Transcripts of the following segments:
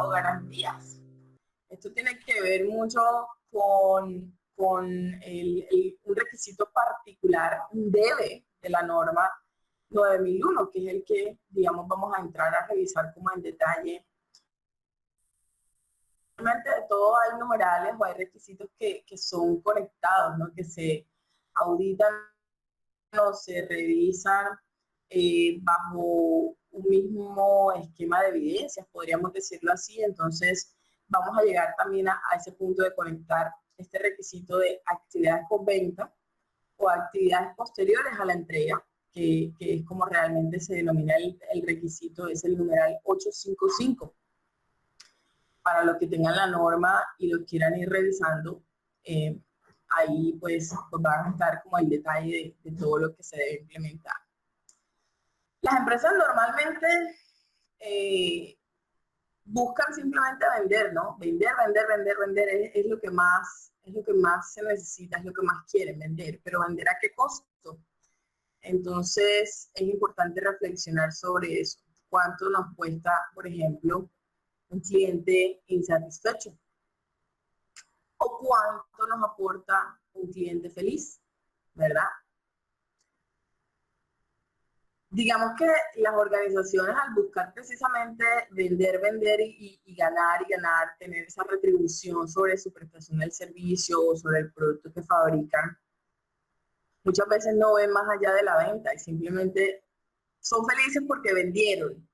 o garantías. Esto tiene que ver mucho con un requisito particular, un debe de la norma 9001, que es el que, digamos, vamos a entrar a revisar como en detalle. Realmente de todo hay numerales o hay requisitos que son conectados, ¿no? Que se auditan o se revisan bajo un mismo esquema de evidencias, podríamos decirlo así. Entonces, vamos a llegar también a ese punto de conectar este requisito de actividades postventa o actividades posteriores a la entrega, que es como realmente se denomina el requisito, es el numeral 855. Para los que tengan la norma y lo quieran ir revisando, ahí pues van a estar como el detalle de todo lo que se debe implementar. Las empresas normalmente buscan simplemente vender, ¿no? Vender es lo que más se necesita, es lo que más quieren vender, pero ¿vender a qué costo? Entonces es importante reflexionar sobre eso. ¿Cuánto nos cuesta, por ejemplo, un cliente insatisfecho? ¿O cuánto nos aporta un cliente feliz? ¿Verdad? Digamos que las organizaciones, al buscar precisamente vender y ganar, tener esa retribución sobre su prestación del servicio o sobre el producto que fabrican, muchas veces no ven más allá de la venta y simplemente son felices porque vendieron.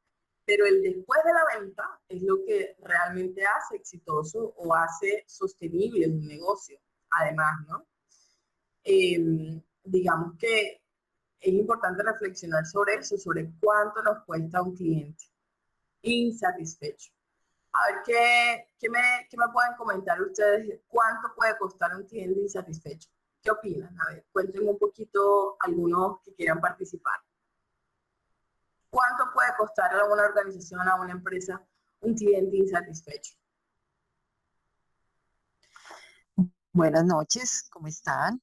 Pero el después de la venta es lo que realmente hace exitoso o hace sostenible un negocio, además, ¿no? Digamos que es importante reflexionar sobre eso, sobre cuánto nos cuesta un cliente insatisfecho. A ver, ¿qué me pueden comentar ustedes? ¿Cuánto puede costar un cliente insatisfecho? ¿Qué opinan? A ver, cuéntenme un poquito algunos que quieran participar. ¿Cuánto puede costar a una organización, a una empresa, un cliente insatisfecho? Buenas noches, ¿cómo están?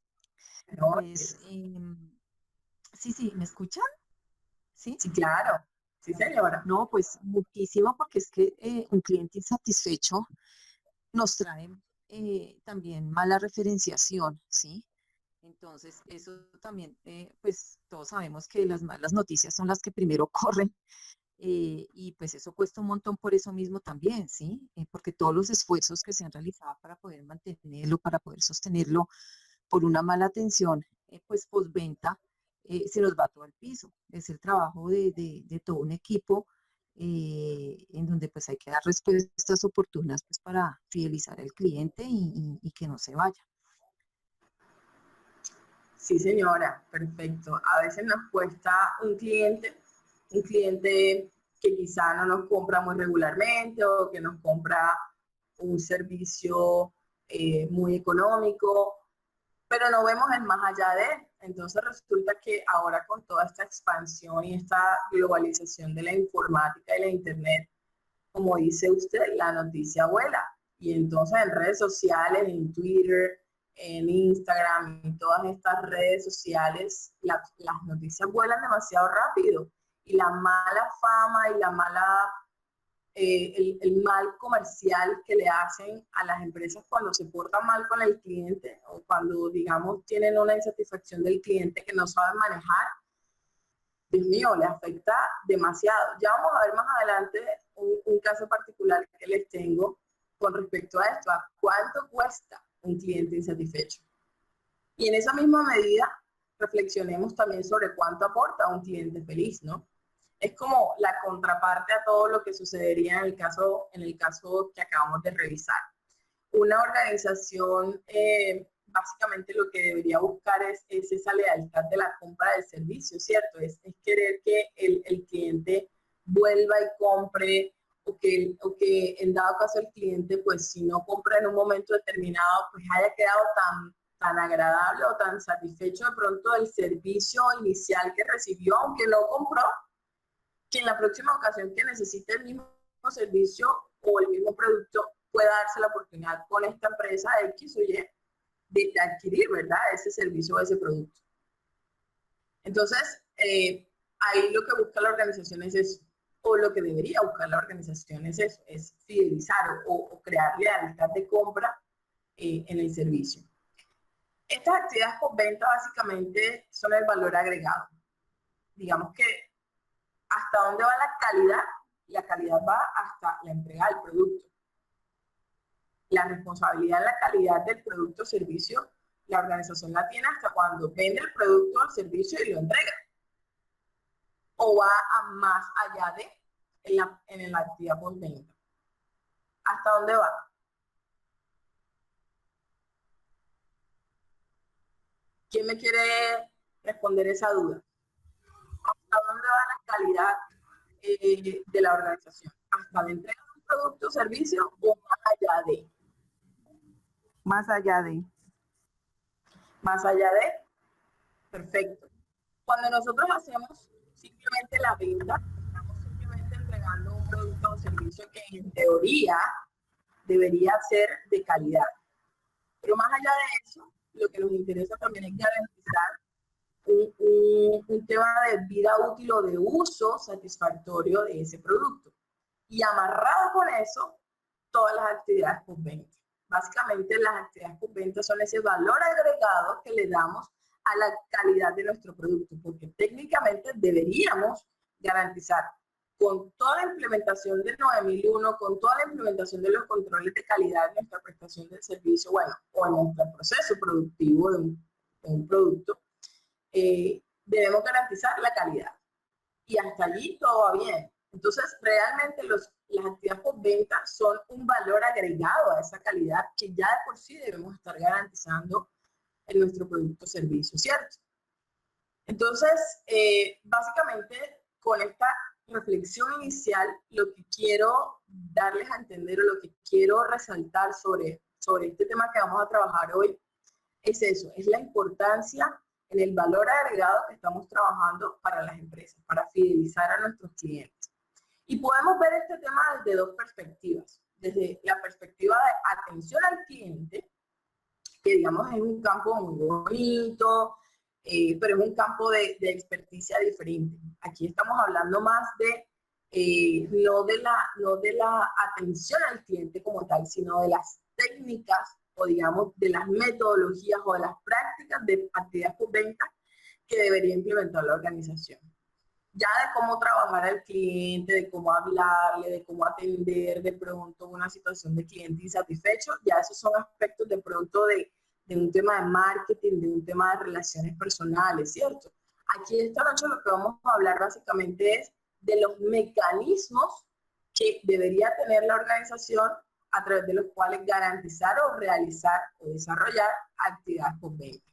¿No? Pues, sí, ¿me escuchan? ¿Sí? Sí, claro. Sí, señora. No, pues muchísimo, porque es que un cliente insatisfecho nos trae también mala referenciación, ¿sí? Entonces, eso también, pues todos sabemos que las malas noticias son las que primero corren, y pues eso cuesta un montón por eso mismo también, ¿sí? Porque todos los esfuerzos que se han realizado para poder mantenerlo, para poder sostenerlo, por una mala atención, pues postventa, se nos va todo al piso. Es el trabajo de todo un equipo, en donde pues hay que dar respuestas oportunas pues para fidelizar al cliente y que no se vaya. Sí, señora, perfecto. A veces nos cuesta un cliente que quizá no nos compra muy regularmente o que nos compra un servicio muy económico, pero no vemos el más allá de él. Entonces resulta que ahora con toda esta expansión y esta globalización de la informática y la internet, como dice usted, la noticia vuela. Y entonces en redes sociales, en Twitter, en Instagram, en todas estas redes sociales, las noticias vuelan demasiado rápido. Y la mala fama y la mala, el mal comercial que le hacen a las empresas cuando se portan mal con el cliente o cuando, digamos, tienen una insatisfacción del cliente que no saben manejar, Dios mío, le afecta demasiado. Ya vamos a ver más adelante un caso particular que les tengo con respecto a esto, a cuánto cuesta un cliente insatisfecho. Y en esa misma medida, reflexionemos también sobre cuánto aporta un cliente feliz, ¿no? Es como la contraparte a todo lo que sucedería en el caso que acabamos de revisar. Una organización básicamente lo que debería buscar es esa lealtad de la compra del servicio, ¿cierto? Es querer que el cliente vuelva y compre o que en dado caso el cliente, pues si no compra en un momento determinado, pues haya quedado tan agradable o tan satisfecho de pronto del servicio inicial que recibió, aunque no compró, que en la próxima ocasión que necesite el mismo servicio o el mismo producto pueda darse la oportunidad con esta empresa X o Y de adquirir, ¿verdad? Ese servicio o ese producto. Entonces, ahí lo que busca la organización es eso, o lo que debería buscar la organización es eso, es fidelizar o crear lealtad de compra en el servicio. Estas actividades postventa básicamente son el valor agregado. Digamos que hasta dónde va la calidad va hasta la entrega del producto. La responsabilidad en la calidad del producto o servicio, la organización la tiene hasta cuando vende el producto o el servicio y lo entrega. O va a más allá de en la actividad postventa. ¿Hasta dónde va? ¿Quién me quiere responder esa duda? ¿Hasta dónde va la calidad de la organización? ¿Hasta la entrega de un producto o servicio o más allá de? Más allá de. Más allá de. Perfecto. Cuando nosotros hacemos simplemente la venta, estamos simplemente entregando un producto o servicio que en teoría debería ser de calidad. Pero más allá de eso, lo que nos interesa también es garantizar un tema de vida útil o de uso satisfactorio de ese producto. Y amarrado con eso, todas las actividades postventa. Básicamente las actividades postventa son ese valor agregado que le damos a la calidad de nuestro producto, porque técnicamente deberíamos garantizar con toda la implementación del 9001, con toda la implementación de los controles de calidad de nuestra prestación del servicio, bueno, o en nuestro proceso productivo de un producto, debemos garantizar la calidad. Y hasta allí todo va bien. Entonces, realmente las actividades postventa son un valor agregado a esa calidad que ya de por sí debemos estar garantizando en nuestro producto o servicio, ¿cierto? Entonces, básicamente, con esta reflexión inicial, lo que quiero darles a entender o lo que quiero resaltar sobre este tema que vamos a trabajar hoy es eso, es la importancia en el valor agregado que estamos trabajando para las empresas, para fidelizar a nuestros clientes. Y podemos ver este tema desde dos perspectivas. Desde la perspectiva de atención al cliente, que digamos es un campo muy bonito, pero es un campo de experticia diferente. Aquí estamos hablando más de, no de la atención al cliente como tal, sino de las técnicas o digamos de las metodologías o de las prácticas de actividades postventa que debería implementar la organización. Ya de cómo trabajar al cliente, de cómo hablarle, de cómo atender de pronto una situación de cliente insatisfecho, ya esos son aspectos de pronto de un tema de marketing, de un tema de relaciones personales, ¿cierto? Aquí esta noche lo que vamos a hablar básicamente es de los mecanismos que debería tener la organización a través de los cuales garantizar o realizar o desarrollar actividades postventa.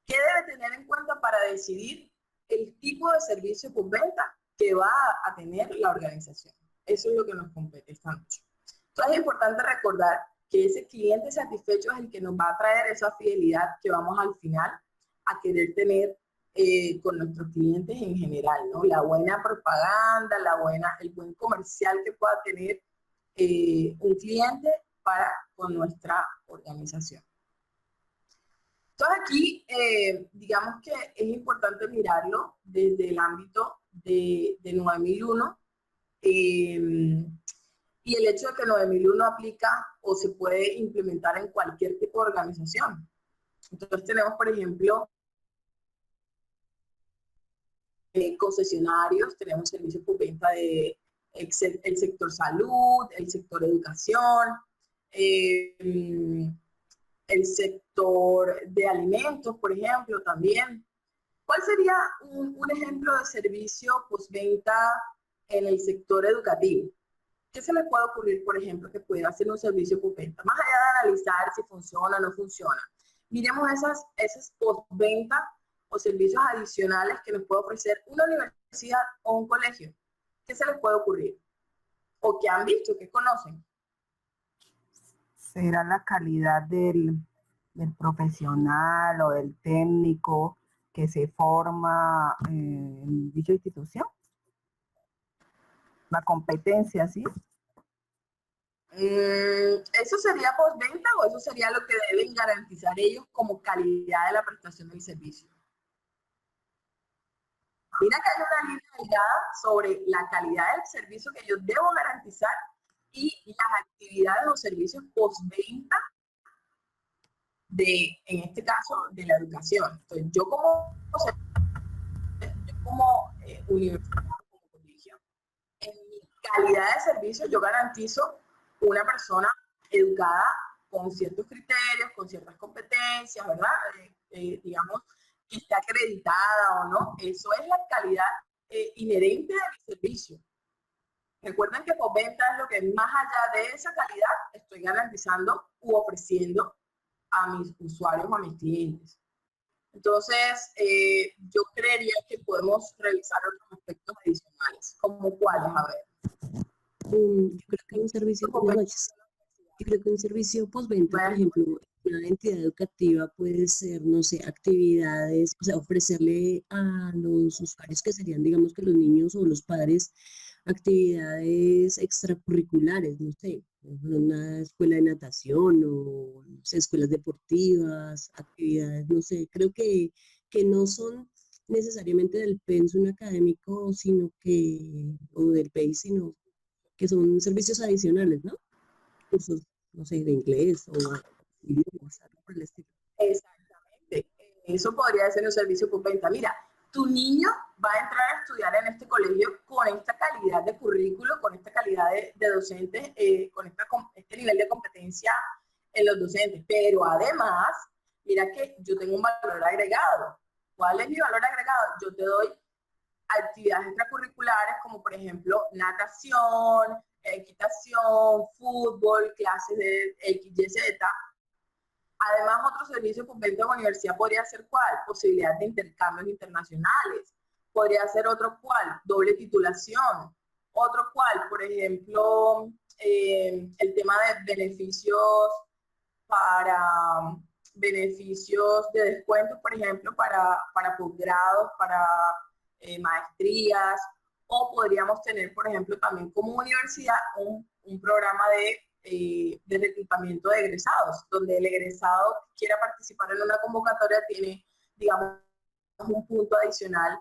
¿Qué debe tener en cuenta para decidir el tipo de servicio postventa que va a tener la organización? Eso es lo que nos compete esta noche. Entonces es importante recordar que ese cliente satisfecho es el que nos va a traer esa fidelidad que vamos al final a querer tener con nuestros clientes en general, ¿no? La buena propaganda, el buen comercial que pueda tener un cliente con nuestra organización. Entonces aquí, digamos que es importante mirarlo desde el ámbito de 9001 y el hecho de que 9001 aplica o se puede implementar en cualquier tipo de organización. Entonces tenemos, por ejemplo, concesionarios, tenemos servicios postventa de el sector salud, el sector educación, el sector de alimentos, por ejemplo, también. ¿Cuál sería un ejemplo de servicio postventa en el sector educativo? ¿Qué se le puede ocurrir, por ejemplo, que pudiera hacer un servicio postventa? Más allá de analizar si funciona o no funciona. Miremos esas postventa o servicios adicionales que nos puede ofrecer una universidad o un colegio. ¿Qué se les puede ocurrir? ¿O que han visto, que conocen? ¿Será la calidad del profesional o del técnico que se forma en dicha institución? La competencia, ¿sí? ¿Eso sería postventa o eso sería lo que deben garantizar ellos como calidad de la prestación del servicio? Mira que hay una línea delgada sobre la calidad del servicio que yo debo garantizar y las actividades o servicios postventa en este caso, de la educación. Entonces, yo como universidad, como colegio, en mi calidad de servicio yo garantizo una persona educada con ciertos criterios, con ciertas competencias, ¿verdad? Digamos, que esté acreditada o no. Eso es la calidad inherente de mi servicio. Recuerden que postventa es lo que más allá de esa calidad estoy garantizando u ofreciendo a mis usuarios o a mis clientes. Entonces, yo creería que podemos revisar otros aspectos adicionales, como cuáles, a ver. Yo creo que un servicio, buenas noches. Yo creo que un servicio postventa, por ejemplo, una entidad educativa puede ser, no sé, actividades, o sea, ofrecerle a los usuarios que serían, digamos que los niños o los padres, actividades extracurriculares, no sé, una escuela de natación o no sé, escuelas deportivas, actividades, no sé, creo que no son necesariamente del pensum académico, sino que, o del PEI, sino que son servicios adicionales, ¿no? Cursos, no sé, de inglés o idiomas, algo por el estilo. Exactamente. Eso podría ser un servicio postventa. Mira, tu niño va a entrar a estudiar en este colegio con esta calidad de currículo, con esta calidad de docentes, con este nivel de competencia en los docentes. Pero además, mira que yo tengo un valor agregado. ¿Cuál es mi valor agregado? Yo te doy actividades extracurriculares como por ejemplo natación, equitación, fútbol, clases de XYZ. Además, otro servicio postventa de la universidad podría ser ¿cuál? Posibilidad de intercambios internacionales. Podría ser otro ¿cuál? Doble titulación. Otro ¿cuál? Por ejemplo, el tema de beneficios de descuentos, por ejemplo, para posgrados, para maestrías, o podríamos tener, por ejemplo, también como universidad un programa de reclutamiento de egresados, donde el egresado que quiera participar en una convocatoria tiene, digamos, un punto adicional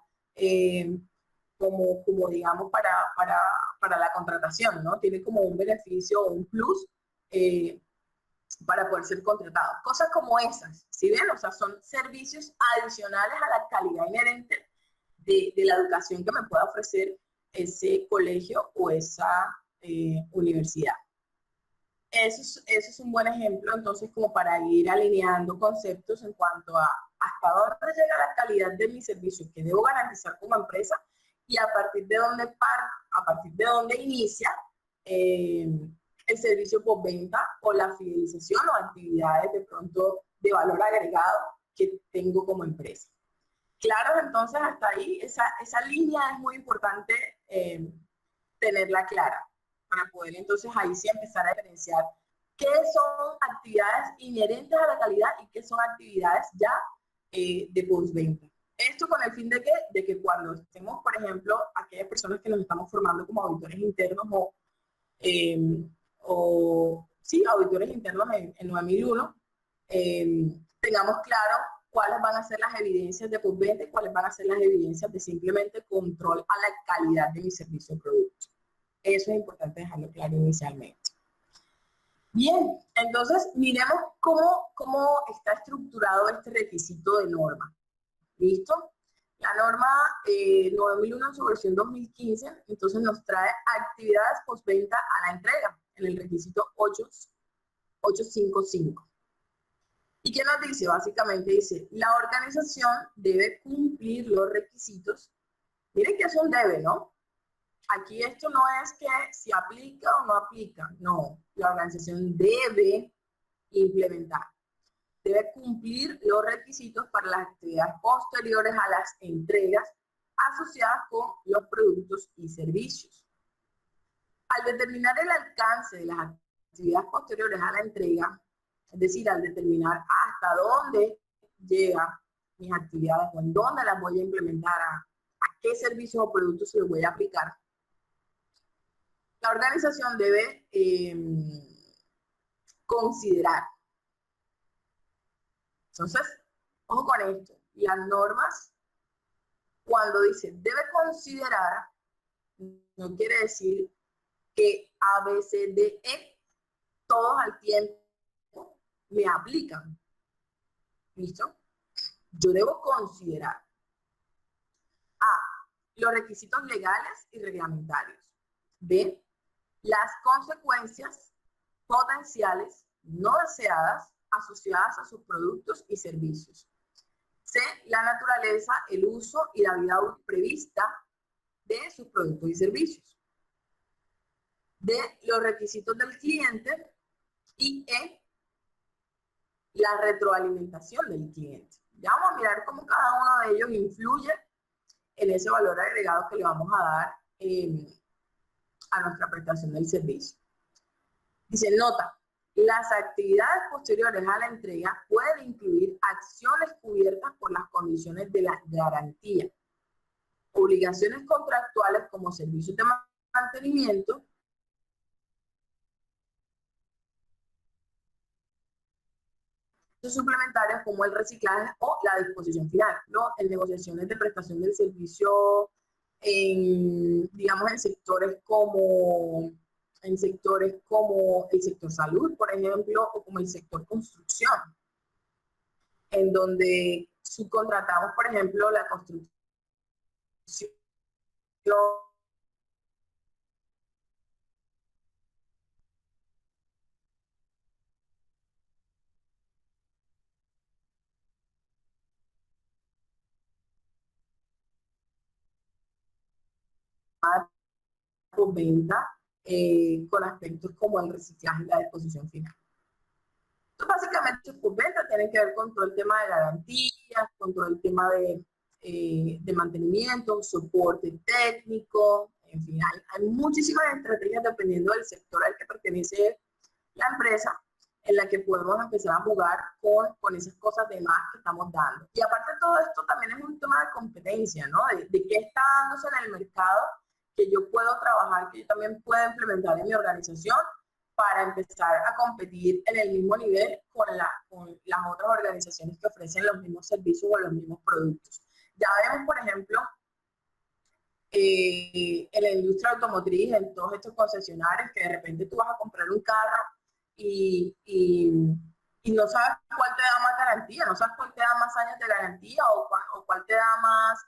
como digamos, para la contratación, ¿no? Tiene como un beneficio o un plus para poder ser contratado. Cosas como esas, ¿sí ven? O sea, son servicios adicionales a la calidad inherente de la educación que me pueda ofrecer ese colegio o esa universidad. Eso es un buen ejemplo, entonces, como para ir alineando conceptos en cuanto a hasta dónde llega la calidad de mi servicio que debo garantizar como empresa y a partir de dónde inicia el servicio postventa o la fidelización o actividades de pronto de valor agregado que tengo como empresa. Claro, entonces hasta ahí esa línea es muy importante tenerla clara para poder entonces ahí sí empezar a diferenciar qué son actividades inherentes a la calidad y qué son actividades ya de postventa. Esto con el fin de que cuando estemos, por ejemplo, aquellas personas que nos estamos formando como auditores internos sí, auditores internos en 9001, tengamos claro cuáles van a ser las evidencias de postventa y cuáles van a ser las evidencias de simplemente control a la calidad de mi servicio o producto. Eso es importante dejarlo claro inicialmente. Bien, entonces miremos cómo está estructurado este requisito de norma. ¿Listo? La norma 9001 en su versión 2015, entonces nos trae actividades postventa a la entrega en el requisito 855. ¿Y qué nos dice? Básicamente dice, la organización debe cumplir los requisitos. Miren que es un debe, ¿no? Aquí esto no es que si aplica o no aplica, no. La organización debe implementar. Debe cumplir los requisitos para las actividades posteriores a las entregas asociadas con los productos y servicios. Al determinar el alcance de las actividades posteriores a la entrega, es decir, al determinar hasta dónde llegan mis actividades o en dónde las voy a implementar, a qué servicios o productos se los voy a aplicar, la organización debe considerar. Entonces, ojo con esto, las normas cuando dice debe considerar, no quiere decir que A, B, C, D, E, todos al tiempo me aplican. ¿Listo? Yo debo considerar A, los requisitos legales y reglamentarios. B, las consecuencias potenciales no deseadas asociadas a sus productos y servicios. C, la naturaleza, el uso y la vida útil prevista de sus productos y servicios. D, los requisitos del cliente. Y E, la retroalimentación del cliente. Ya vamos a mirar cómo cada uno de ellos influye en ese valor agregado que le vamos a dar a nuestra prestación del servicio. Dice, nota, las actividades posteriores a la entrega pueden incluir acciones cubiertas por las condiciones de la garantía, obligaciones contractuales como servicios de mantenimiento, suplementarios como el reciclaje o la disposición final, ¿no? En negociaciones de prestación del servicio, digamos, en sectores como el sector salud, por ejemplo, o como el sector construcción, en donde subcontratamos, por ejemplo, la construcción por venta con aspectos como el reciclaje y la disposición final. Entonces, básicamente, por venta tienen que ver con todo el tema de garantías, con todo el tema de mantenimiento, soporte técnico, en fin, hay muchísimas estrategias dependiendo del sector al que pertenece la empresa, en la que podemos empezar a jugar con esas cosas de más que estamos dando. Y aparte de todo esto, también es un tema de competencia, ¿no? De qué está dándose en el mercado que yo puedo trabajar, que yo también puedo implementar en mi organización para empezar a competir en el mismo nivel con las otras organizaciones que ofrecen los mismos servicios o los mismos productos. Ya vemos, por ejemplo, en la industria automotriz, en todos estos concesionarios, que de repente tú vas a comprar un carro y no sabes cuál te da más garantía, no sabes cuál te da más años de garantía o cuál te da más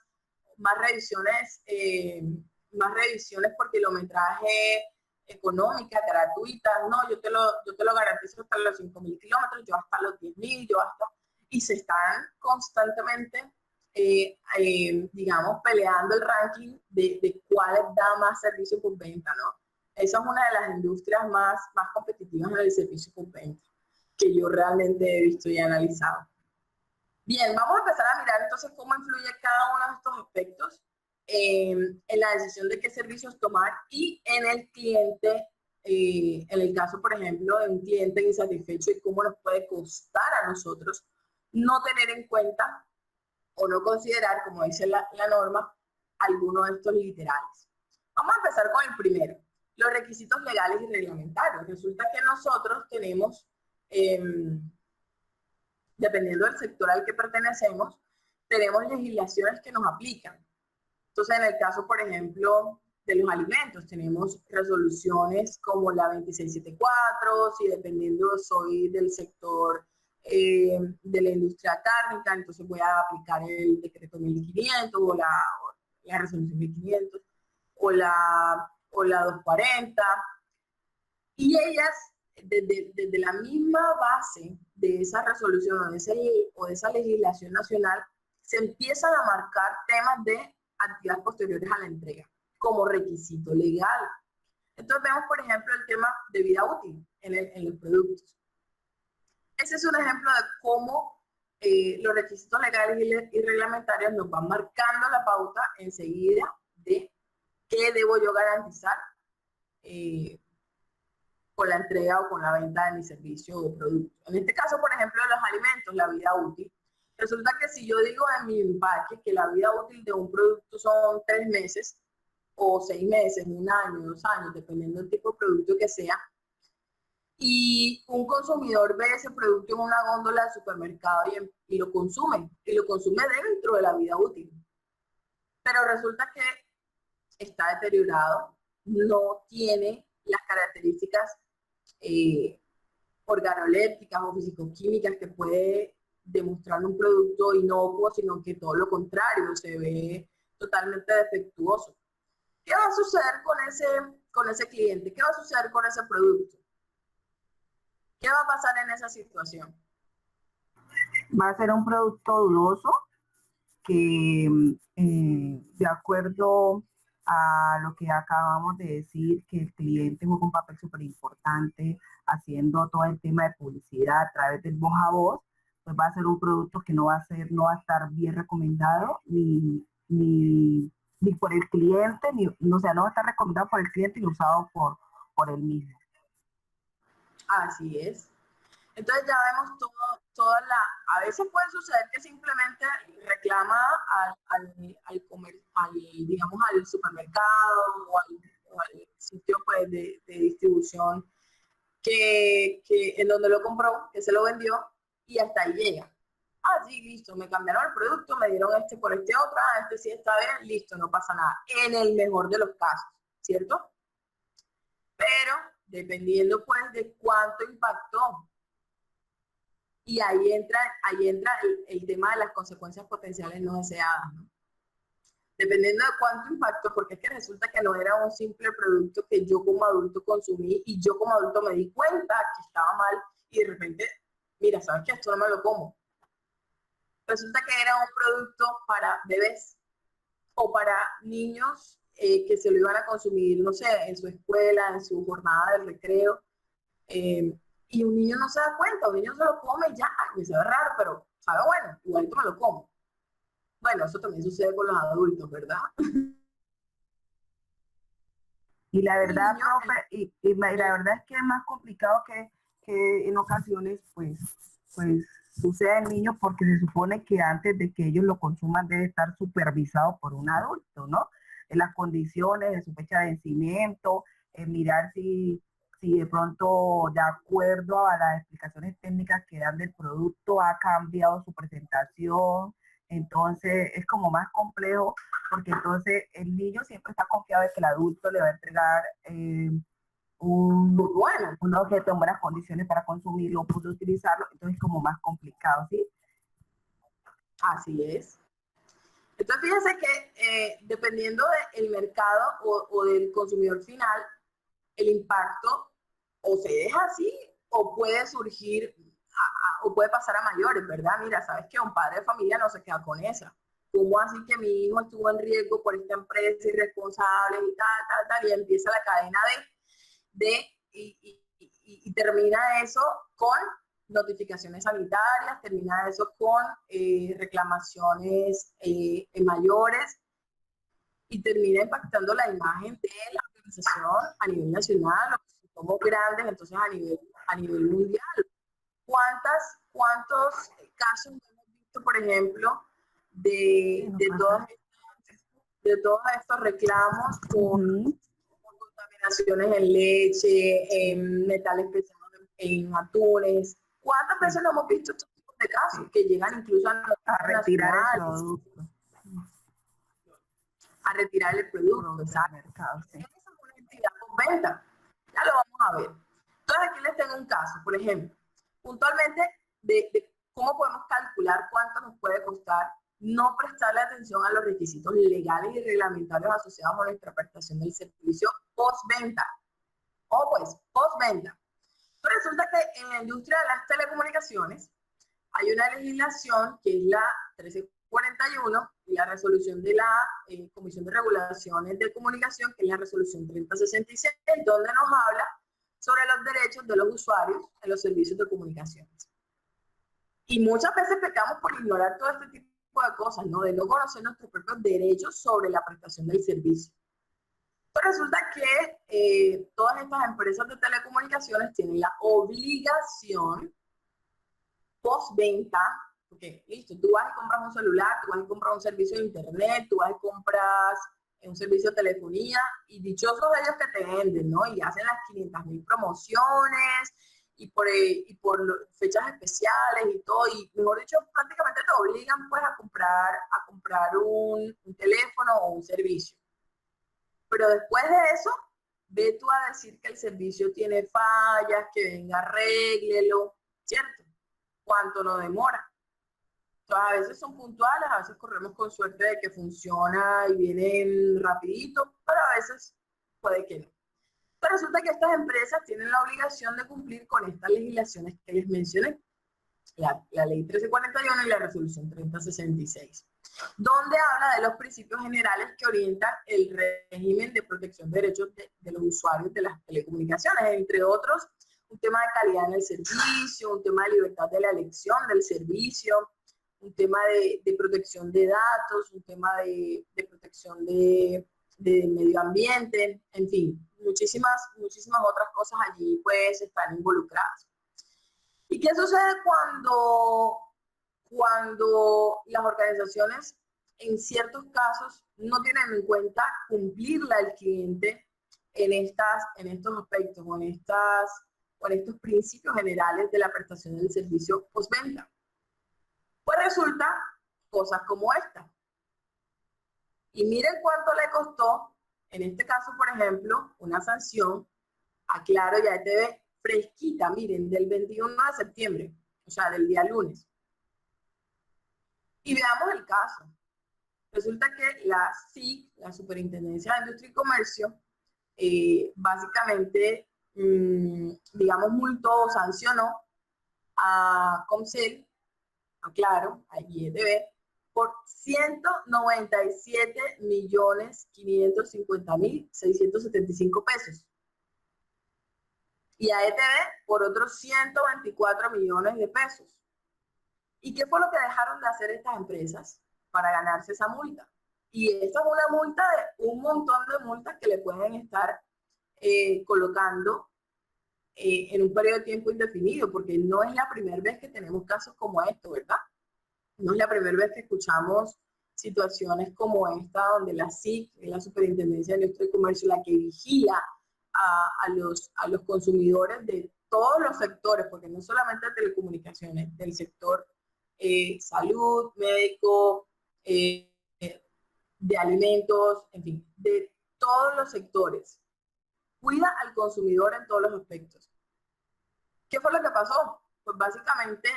revisiones por kilometraje económicas, gratuitas. No, yo te lo garantizo hasta los 5.000 kilómetros, yo hasta los 10.000, y se están constantemente digamos, peleando el ranking de cuál da más servicio por venta, ¿no? Esa es una de las industrias más competitivas en el servicio por venta que yo realmente he visto y analizado. Bien, vamos a empezar a mirar entonces cómo influye cada uno de estos aspectos en la decisión de qué servicios tomar y en el cliente, en el caso, por ejemplo, de un cliente insatisfecho y cómo nos puede costar a nosotros no tener en cuenta o no considerar, como dice la norma, alguno de estos literales. Vamos a empezar con el primero, los requisitos legales y reglamentarios. Resulta que nosotros tenemos, dependiendo del sector al que pertenecemos, tenemos legislaciones que nos aplican. Entonces, en el caso, por ejemplo, de los alimentos, tenemos resoluciones como la 2674, si dependiendo soy del sector de la industria cárnica, entonces voy a aplicar el decreto 1500 o la resolución 1500 o la 240. Y ellas, desde la misma base de esa resolución o de esa legislación nacional, se empiezan a marcar temas de actividades posteriores a la entrega como requisito legal. Entonces vemos, por ejemplo, el tema de vida útil en los productos. Ese es un ejemplo de cómo los requisitos legales y reglamentarios nos van marcando la pauta enseguida de qué debo yo garantizar con la entrega o con la venta de mi servicio o producto. En este caso, por ejemplo, de los alimentos, la vida útil. Resulta que si yo digo en mi empaque que la vida útil de un producto son 3 meses o 6 meses, 1 año, 2 años, dependiendo del tipo de producto que sea, y un consumidor ve ese producto en una góndola de supermercado y lo consume dentro de la vida útil. pero resulta que está deteriorado, no tiene las características organolépticas o fisicoquímicas que puede demostrar un producto inocuo, sino que todo lo contrario, se ve totalmente defectuoso. ¿Qué va a suceder con ese cliente? ¿Qué va a suceder con ese producto? ¿Qué va a pasar en esa situación? Va a ser un producto dudoso que, de acuerdo a lo que acabamos de decir, que el cliente juega un papel súper importante haciendo todo el tema de publicidad a través del voz a voz, pues va a ser un producto que no va a estar bien recomendado ni por el cliente, o sea, no va a estar recomendado por el cliente ni usado por él mismo. Así es. Entonces ya vemos a veces puede suceder que simplemente reclama digamos, al supermercado o al sitio pues, de distribución en donde lo compró, que se lo vendió, y hasta ahí llega. Ah, sí, listo, me cambiaron el producto, me dieron este por este otro, este sí está bien, listo, no pasa nada. En el mejor de los casos, ¿cierto? Pero dependiendo pues de cuánto impactó. Y ahí entra el tema de las consecuencias potenciales no deseadas, ¿no? Dependiendo de cuánto impacto, porque es que resulta que no era un simple producto que yo como adulto consumí y yo como adulto me di cuenta que estaba mal y de repente, mira, ¿sabes qué? Esto no me lo como. Resulta que era un producto para bebés o para niños que se lo iban a consumir, no sé, en su escuela, en su jornada de recreo. Y un niño no se da cuenta, un niño se lo come y ya, me sabe raro, pero sabe bueno, igualito me lo como. Bueno, eso también sucede con los adultos, ¿verdad? Y la verdad, profe, y la verdad es que es más complicado que en ocasiones, pues sucede en niños porque se supone que antes de que ellos lo consuman debe estar supervisado por un adulto, ¿no? En las condiciones de su fecha de vencimiento, mirar si de pronto, de acuerdo a las explicaciones técnicas que dan del producto, ha cambiado su presentación. Entonces es como más complejo porque entonces el niño siempre está confiado de que el adulto le va a entregar un objeto en buenas condiciones para consumirlo, poder utilizarlo, entonces es como más complicado, ¿sí? Así es. Entonces fíjense que dependiendo del mercado o del consumidor final, el impacto o se deja así o puede surgir o puede pasar a mayores, ¿verdad? Mira, ¿sabes qué? Un padre de familia no se queda con esa. ¿Cómo así que mi hijo estuvo en riesgo por esta empresa irresponsable y tal? Y empieza la cadena y termina eso con notificaciones sanitarias, termina eso con reclamaciones mayores y termina impactando la imagen de la organización a nivel nacional, o si somos grandes, entonces a nivel mundial. ¿Cuántos casos hemos visto, por ejemplo, de todos estos reclamos con contaminaciones en leche, en metales pesados en atunes? ¿Cuántas veces lo hemos visto estos tipos de casos que llegan incluso a retirar el producto? A retirar el producto, mercado, sí. Esa es una entidad con venta. Ya lo vamos a ver. Entonces aquí les tengo un caso, por ejemplo, puntualmente de cómo podemos calcular cuánto nos puede costar no prestarle atención a los requisitos legales y reglamentarios asociados a nuestra prestación del servicio postventa. O pues, postventa. Pero resulta que en la industria de las telecomunicaciones hay una legislación que es la 1341 y la resolución de la Comisión de Regulaciones de Comunicación, que es la resolución 3066, donde nos habla sobre los derechos de los usuarios en los servicios de comunicaciones. Y muchas veces pecamos por ignorar todo este tipo de cosas, ¿no? De no conocer nuestros propios derechos sobre la prestación del servicio. Pero resulta que todas estas empresas de telecomunicaciones tienen la obligación postventa, porque listo, tú vas y compras un celular, tú vas y compras un servicio de internet, tú vas y compras un servicio de telefonía, y dichosos ellos que te venden, ¿no? Y hacen las 500.000 promociones, y por fechas especiales y todo, y mejor dicho, prácticamente te obligan pues a comprar un teléfono o un servicio. Pero después de eso, ve tú a decir que el servicio tiene fallas, que venga, arréglelo, ¿cierto? ¿Cuánto no demora? Entonces, a veces son puntuales, a veces corremos con suerte de que funciona y vienen rapidito, pero a veces puede que no. Pero resulta que estas empresas tienen la obligación de cumplir con estas legislaciones que les mencioné, la ley 1341 y la resolución 3066, donde habla de los principios generales que orientan el régimen de protección de derechos de los usuarios de las telecomunicaciones, entre otros, un tema de calidad en el servicio, un tema de libertad de la elección del servicio, un tema de protección de datos, un tema de protección de medio ambiente, en fin, muchísimas otras cosas allí pues están involucradas. ¿Y qué sucede cuando las organizaciones en ciertos casos no tienen en cuenta cumplirle al cliente en estos aspectos o en estos principios generales de la prestación del servicio postventa? Pues resulta cosas como esta. Y miren cuánto le costó, en este caso, por ejemplo, una sanción a Claro y a ETV fresquita, miren, del 21 de septiembre, o sea, del día lunes. Y veamos el caso. Resulta que la SIC, la Superintendencia de Industria y Comercio, básicamente, digamos, multó o sancionó a Comcel, a Claro, a IETV, por 197.550.675 pesos. Y a ETV por otros 124 millones de pesos. ¿Y qué fue lo que dejaron de hacer estas empresas para ganarse esa multa? Y esta es una multa de un montón de multas que le pueden estar colocando en un periodo de tiempo indefinido, porque no es la primera vez que tenemos casos como esto, ¿verdad? No es la primera vez que escuchamos situaciones como esta, donde la SIC, la Superintendencia de Industria y Comercio, la que vigila a los consumidores de todos los sectores, porque no solamente de telecomunicaciones, del sector salud, médico, de alimentos, en fin, de todos los sectores. Cuida al consumidor en todos los aspectos. ¿Qué fue lo que pasó? Pues básicamente,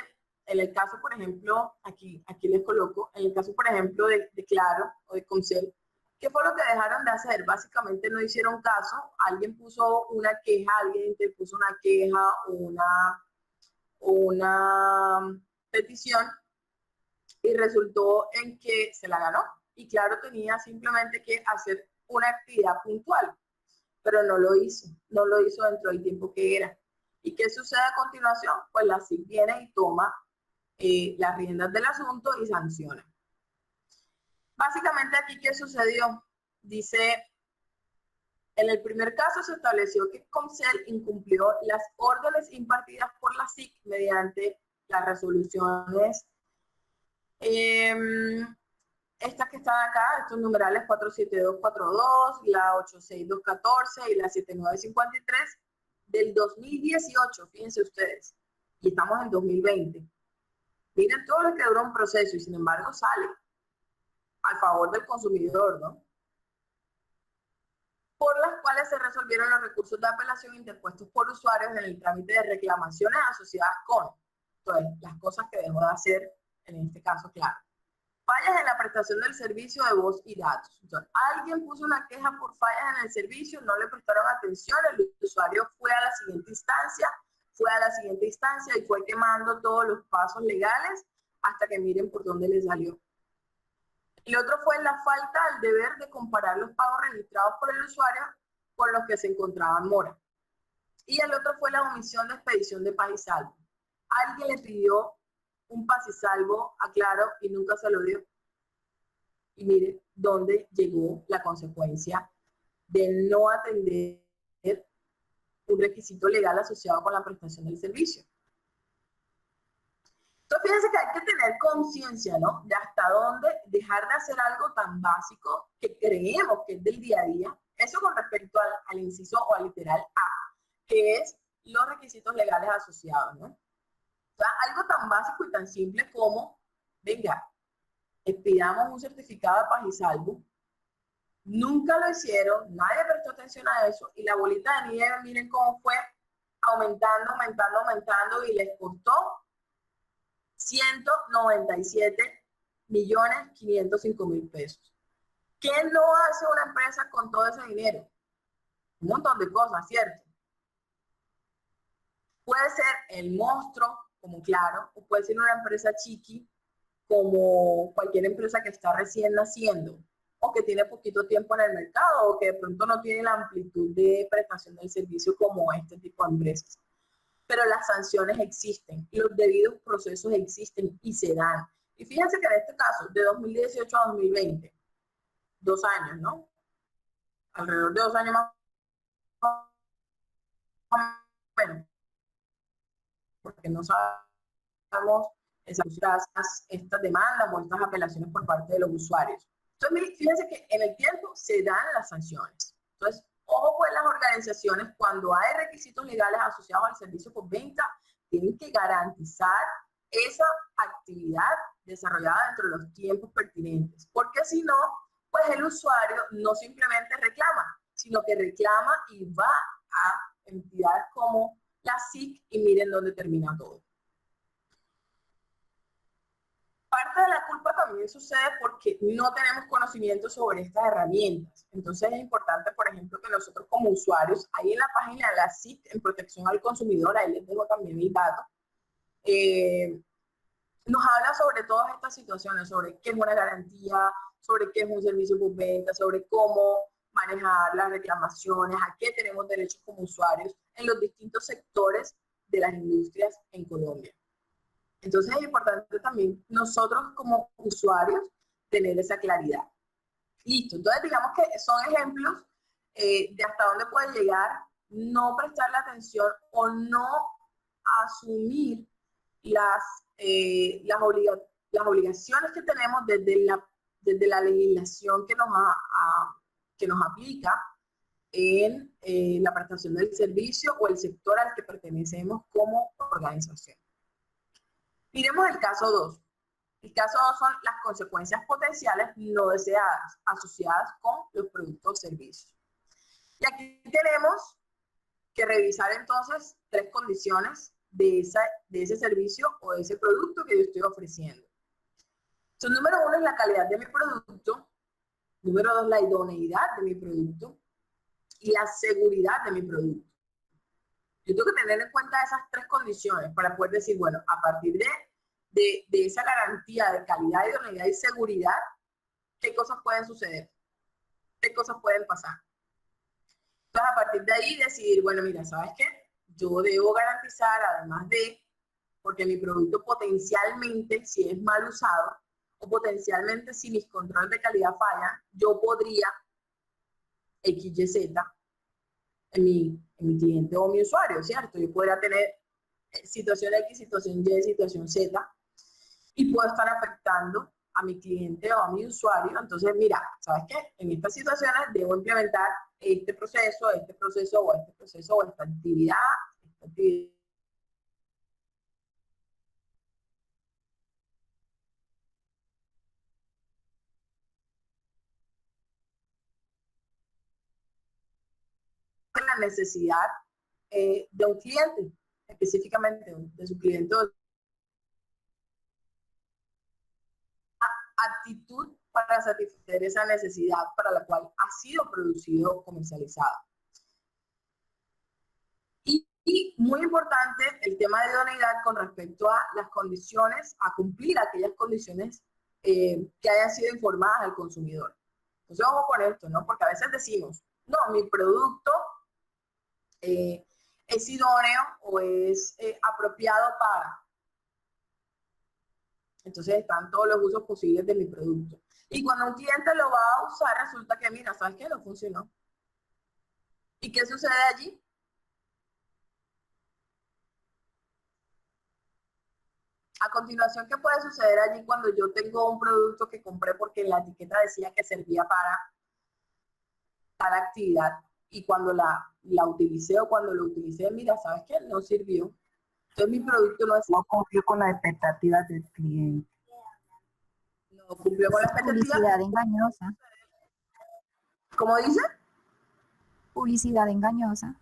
en el caso, por ejemplo, aquí les coloco, en el caso, por ejemplo, de Claro o de Comcel, ¿qué fue lo que dejaron de hacer? Básicamente no hicieron caso, alguien puso una queja, alguien interpuso una queja o una petición y resultó en que se la ganó. Y Claro tenía simplemente que hacer una actividad puntual, pero no lo hizo dentro del tiempo que era. ¿Y qué sucede a continuación? Pues la SIC viene y toma las riendas del asunto y sanciona. Básicamente aquí, ¿qué sucedió? Dice, en el primer caso se estableció que Comcel incumplió las órdenes impartidas por la SIC mediante las resoluciones, estas que están acá, estos numerales 47242, la 86214 y la 7953 del 2018, fíjense ustedes, y estamos en 2020. Miren todo lo que dura un proceso y sin embargo sale a favor del consumidor, ¿no? Por las cuales se resolvieron los recursos de apelación interpuestos por usuarios en el trámite de reclamaciones asociadas con, entonces, las cosas que dejó de hacer, en este caso, Claro. Fallas en la prestación del servicio de voz y datos. Entonces, alguien puso una queja por fallas en el servicio, no le prestaron atención, el usuario fue a la siguiente instancia y fue quemando todos los pasos legales hasta que miren por dónde le salió. El otro fue la falta del deber de comparar los pagos registrados por el usuario con los que se encontraba en mora. Y el otro fue la omisión de expedición de paz y salvo. Alguien le pidió un paz y salvo a Claro y nunca se lo dio. Y mire dónde llegó la consecuencia de no atender un requisito legal asociado con la prestación del servicio. Entonces, fíjense que hay que tener conciencia, ¿no? De hasta dónde dejar de hacer algo tan básico que creemos que es del día a día. Eso con respecto al inciso o al literal A, que es los requisitos legales asociados, ¿no? O sea, algo tan básico y tan simple como, venga, expidamos un certificado de paz y salvo. Nunca lo hicieron, nadie prestó atención a eso y la bolita de nieve, miren cómo fue aumentando, aumentando, aumentando y les costó 197.505.000 pesos. ¿Qué no hace una empresa con todo ese dinero? Un montón de cosas, ¿cierto? Puede ser el monstruo, como Claro, o puede ser una empresa chiqui, como cualquier empresa que está recién naciendo, o que tiene poquito tiempo en el mercado, o que de pronto no tiene la amplitud de prestación del servicio como este tipo de empresas. Pero las sanciones existen, los debidos procesos existen y se dan. Y fíjense que en este caso, de 2018 a 2020, 2 años, ¿no? Alrededor de 2 años más o menos, porque no sabemos estas demandas o estas apelaciones por parte de los usuarios. Entonces, fíjense que en el tiempo se dan las sanciones. Entonces, ojo pues las organizaciones, cuando hay requisitos legales asociados al servicio por venta, tienen que garantizar esa actividad desarrollada dentro de los tiempos pertinentes. Porque si no, pues el usuario no simplemente reclama, sino que reclama y va a entidades como la SIC y miren dónde termina todo. Parte de la culpa también sucede porque no tenemos conocimiento sobre estas herramientas. Entonces es importante, por ejemplo, que nosotros como usuarios, ahí en la página de la SIC, en protección al consumidor, ahí les dejo también el dato, nos habla sobre todas estas situaciones, sobre qué es una garantía, sobre qué es un servicio por venta, sobre cómo manejar las reclamaciones, a qué tenemos derechos como usuarios en los distintos sectores de las industrias en Colombia. Entonces es importante también nosotros como usuarios tener esa claridad. Listo, entonces digamos que son ejemplos de hasta dónde puede llegar no prestarle atención o no asumir las obligaciones que tenemos desde la legislación que nos aplica en la prestación del servicio o el sector al que pertenecemos como organización. Miremos el caso 2. El caso 2 son las consecuencias potenciales no deseadas asociadas con los productos o servicios. Y aquí tenemos que revisar entonces 3 condiciones de ese servicio o de ese producto que yo estoy ofreciendo. Entonces, número 1 es la calidad de mi producto. Número 2, la idoneidad de mi producto. Y la seguridad de mi producto. Yo tengo que tener en cuenta esas 3 condiciones para poder decir, bueno, a partir de esa garantía de calidad, idoneidad y seguridad, ¿qué cosas pueden suceder? ¿Qué cosas pueden pasar? Entonces, a partir de ahí decidir, bueno, mira, ¿sabes qué? Yo debo garantizar, además porque mi producto potencialmente, si es mal usado, o potencialmente si mis controles de calidad fallan, yo podría XYZ en mi cliente o mi usuario, ¿cierto? Yo podría tener situación X, situación Y, situación Z, y puedo estar afectando a mi cliente o a mi usuario. Entonces, mira, ¿sabes qué? En estas situaciones debo implementar este proceso, o esta actividad, la necesidad de un cliente, específicamente de su cliente, actitud para satisfacer esa necesidad para la cual ha sido producido o comercializado. Y muy importante el tema de idoneidad con respecto a las condiciones, a cumplir aquellas condiciones que hayan sido informadas al consumidor. Entonces vamos con esto, ¿no? Porque a veces decimos, no, mi producto es idóneo o es apropiado para. Entonces están todos los usos posibles de mi producto. Y cuando un cliente lo va a usar, resulta que, mira, ¿sabes qué? No funcionó. ¿Y qué sucede allí? A continuación, ¿qué puede suceder allí cuando yo tengo un producto que compré porque la etiqueta decía que servía para tal actividad y cuando la utilicé o cuando lo utilicé, mira, ¿sabes qué? No sirvió. Entonces mi producto no cumplió con las expectativas del cliente. No cumplió con las expectativas. Publicidad engañosa. ¿Cómo dice? Publicidad engañosa.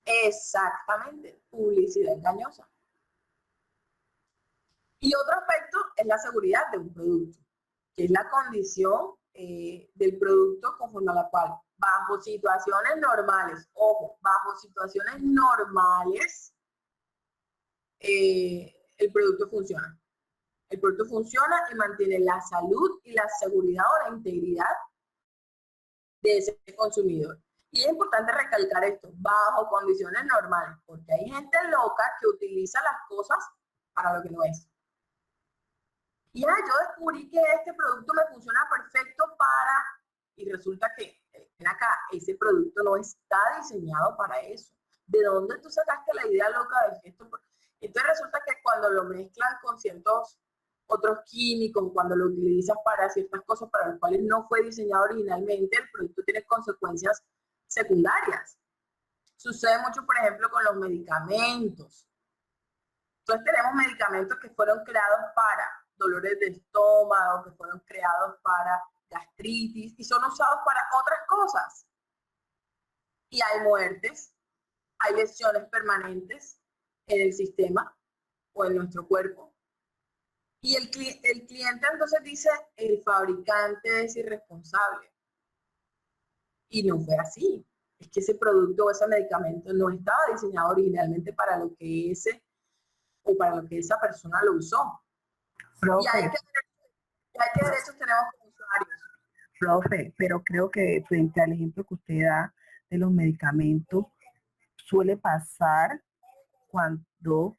Exactamente, publicidad engañosa. Y otro aspecto es la seguridad de un producto, que es la condición del producto conforme a la cual, bajo situaciones normales, ojo, bajo situaciones normales, el producto funciona. El producto funciona y mantiene la salud y la seguridad o la integridad de ese consumidor. Y es importante recalcar esto, bajo condiciones normales, porque hay gente loca que utiliza las cosas para lo que no es. Y yo descubrí que este producto me funciona perfecto para, y resulta que, ven acá, ese producto no está diseñado para eso. ¿De dónde tú sacaste la idea loca de esto? Entonces resulta que cuando lo mezclan con ciertos otros químicos, cuando lo utilizas para ciertas cosas para las cuales no fue diseñado originalmente, el producto tiene consecuencias secundarias. Sucede mucho, por ejemplo, con los medicamentos. Entonces tenemos medicamentos que fueron creados para dolores de estómago, que fueron creados para gastritis y son usados para otras cosas. Y hay muertes, hay lesiones permanentes en el sistema o en nuestro cuerpo. Y el cliente entonces dice, el fabricante es irresponsable. Y no fue así. Es que ese producto o ese medicamento no estaba diseñado originalmente para lo que ese o para lo que esa persona lo usó. Profe, ¿Y qué derechos tenemos como usuarios? profe, pero creo que frente al ejemplo que usted da de los medicamentos, suele pasar cuando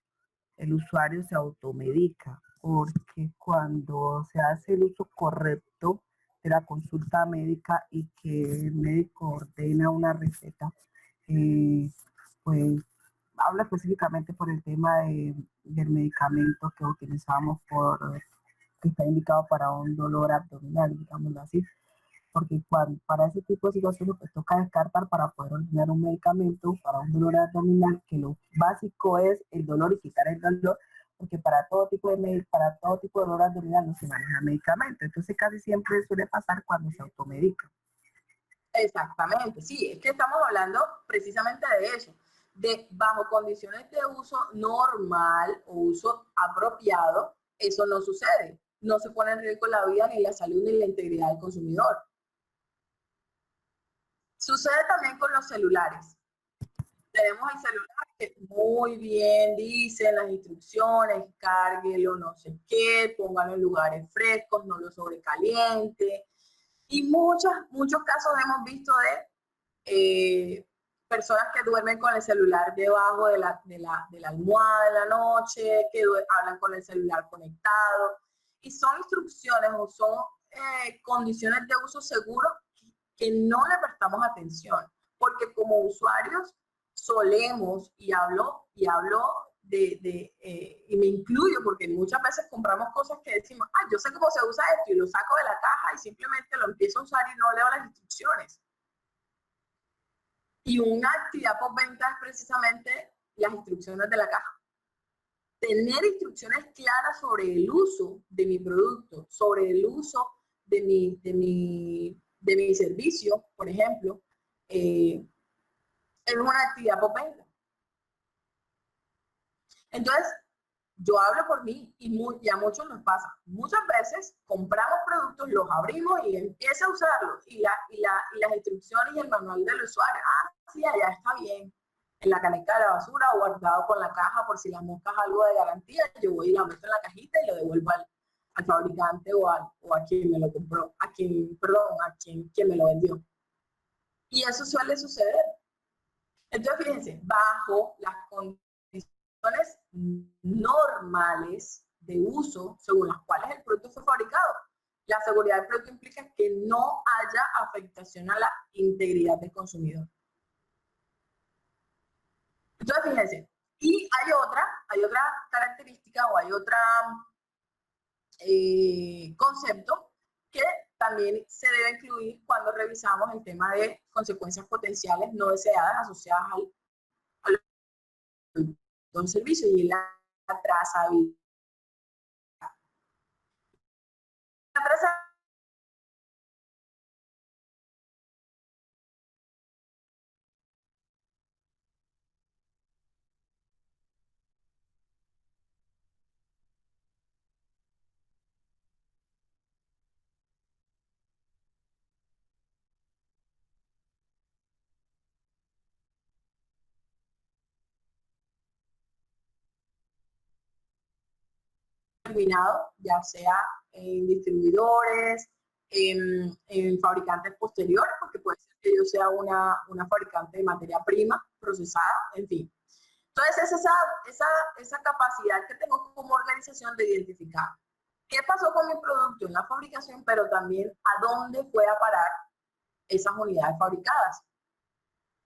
el usuario se automedica, porque cuando se hace el uso correcto de la consulta médica y que el médico ordena una receta, pues habla específicamente por el tema del medicamento que utilizamos que está indicado para un dolor abdominal, digámoslo así, porque para ese tipo de situaciones pues toca descartar para poder ordenar un medicamento para un dolor abdominal, que lo básico es el dolor y quitar el dolor, porque para todo tipo de dolor abdominal no se maneja medicamento. Entonces casi siempre suele pasar cuando se automedica. Exactamente, sí, es que estamos hablando precisamente de eso, de bajo condiciones de uso normal o uso apropiado, eso no sucede. No se pone en riesgo la vida, ni la salud, ni la integridad del consumidor. Sucede también con los celulares. Tenemos el celular que muy bien dicen las instrucciones, cárguelo, no sé qué, póngalo en lugares frescos, no lo sobrecaliente. Y muchos casos hemos visto de personas que duermen con el celular debajo de la almohada en la noche, que hablan con el celular conectado. Y son instrucciones o son condiciones de uso seguro que no le prestamos atención, porque como usuarios solemos, y hablo y me incluyo, porque muchas veces compramos cosas que decimos, yo sé cómo se usa esto, y lo saco de la caja y simplemente lo empiezo a usar y no leo las instrucciones. Y una actividad postventa es precisamente las instrucciones de la caja. Tener instrucciones claras sobre el uso de mi producto, sobre el uso de mi servicio, por ejemplo, es una actividad postventa. Entonces, yo hablo por mí y a muchos nos pasa. Muchas veces compramos productos, los abrimos y empieza a usarlos. Y las instrucciones y el manual del usuario, sí, allá está bien. En la caneca de la basura o guardado con la caja por si las moscas algo de garantía, yo voy y la meto en la cajita y lo devuelvo al fabricante o a quien me lo compró, a quien me lo vendió. Y eso suele suceder. Entonces, fíjense, bajo las condiciones normales de uso según las cuales el producto fue fabricado, la seguridad del producto implica que no haya afectación a la integridad del consumidor. Entonces, fíjense, y hay otra característica o hay otra concepto que también también se debe incluir cuando revisamos el tema de consecuencias potenciales no deseadas asociadas al servicio y la trazabilidad. La trazabilidad terminado, ya sea en distribuidores, en fabricantes posteriores, porque puede ser que yo sea una fabricante de materia prima procesada, en fin. Entonces, es esa capacidad que tengo como organización de identificar qué pasó con mi producto en la fabricación, pero también a dónde fue a parar esas unidades fabricadas.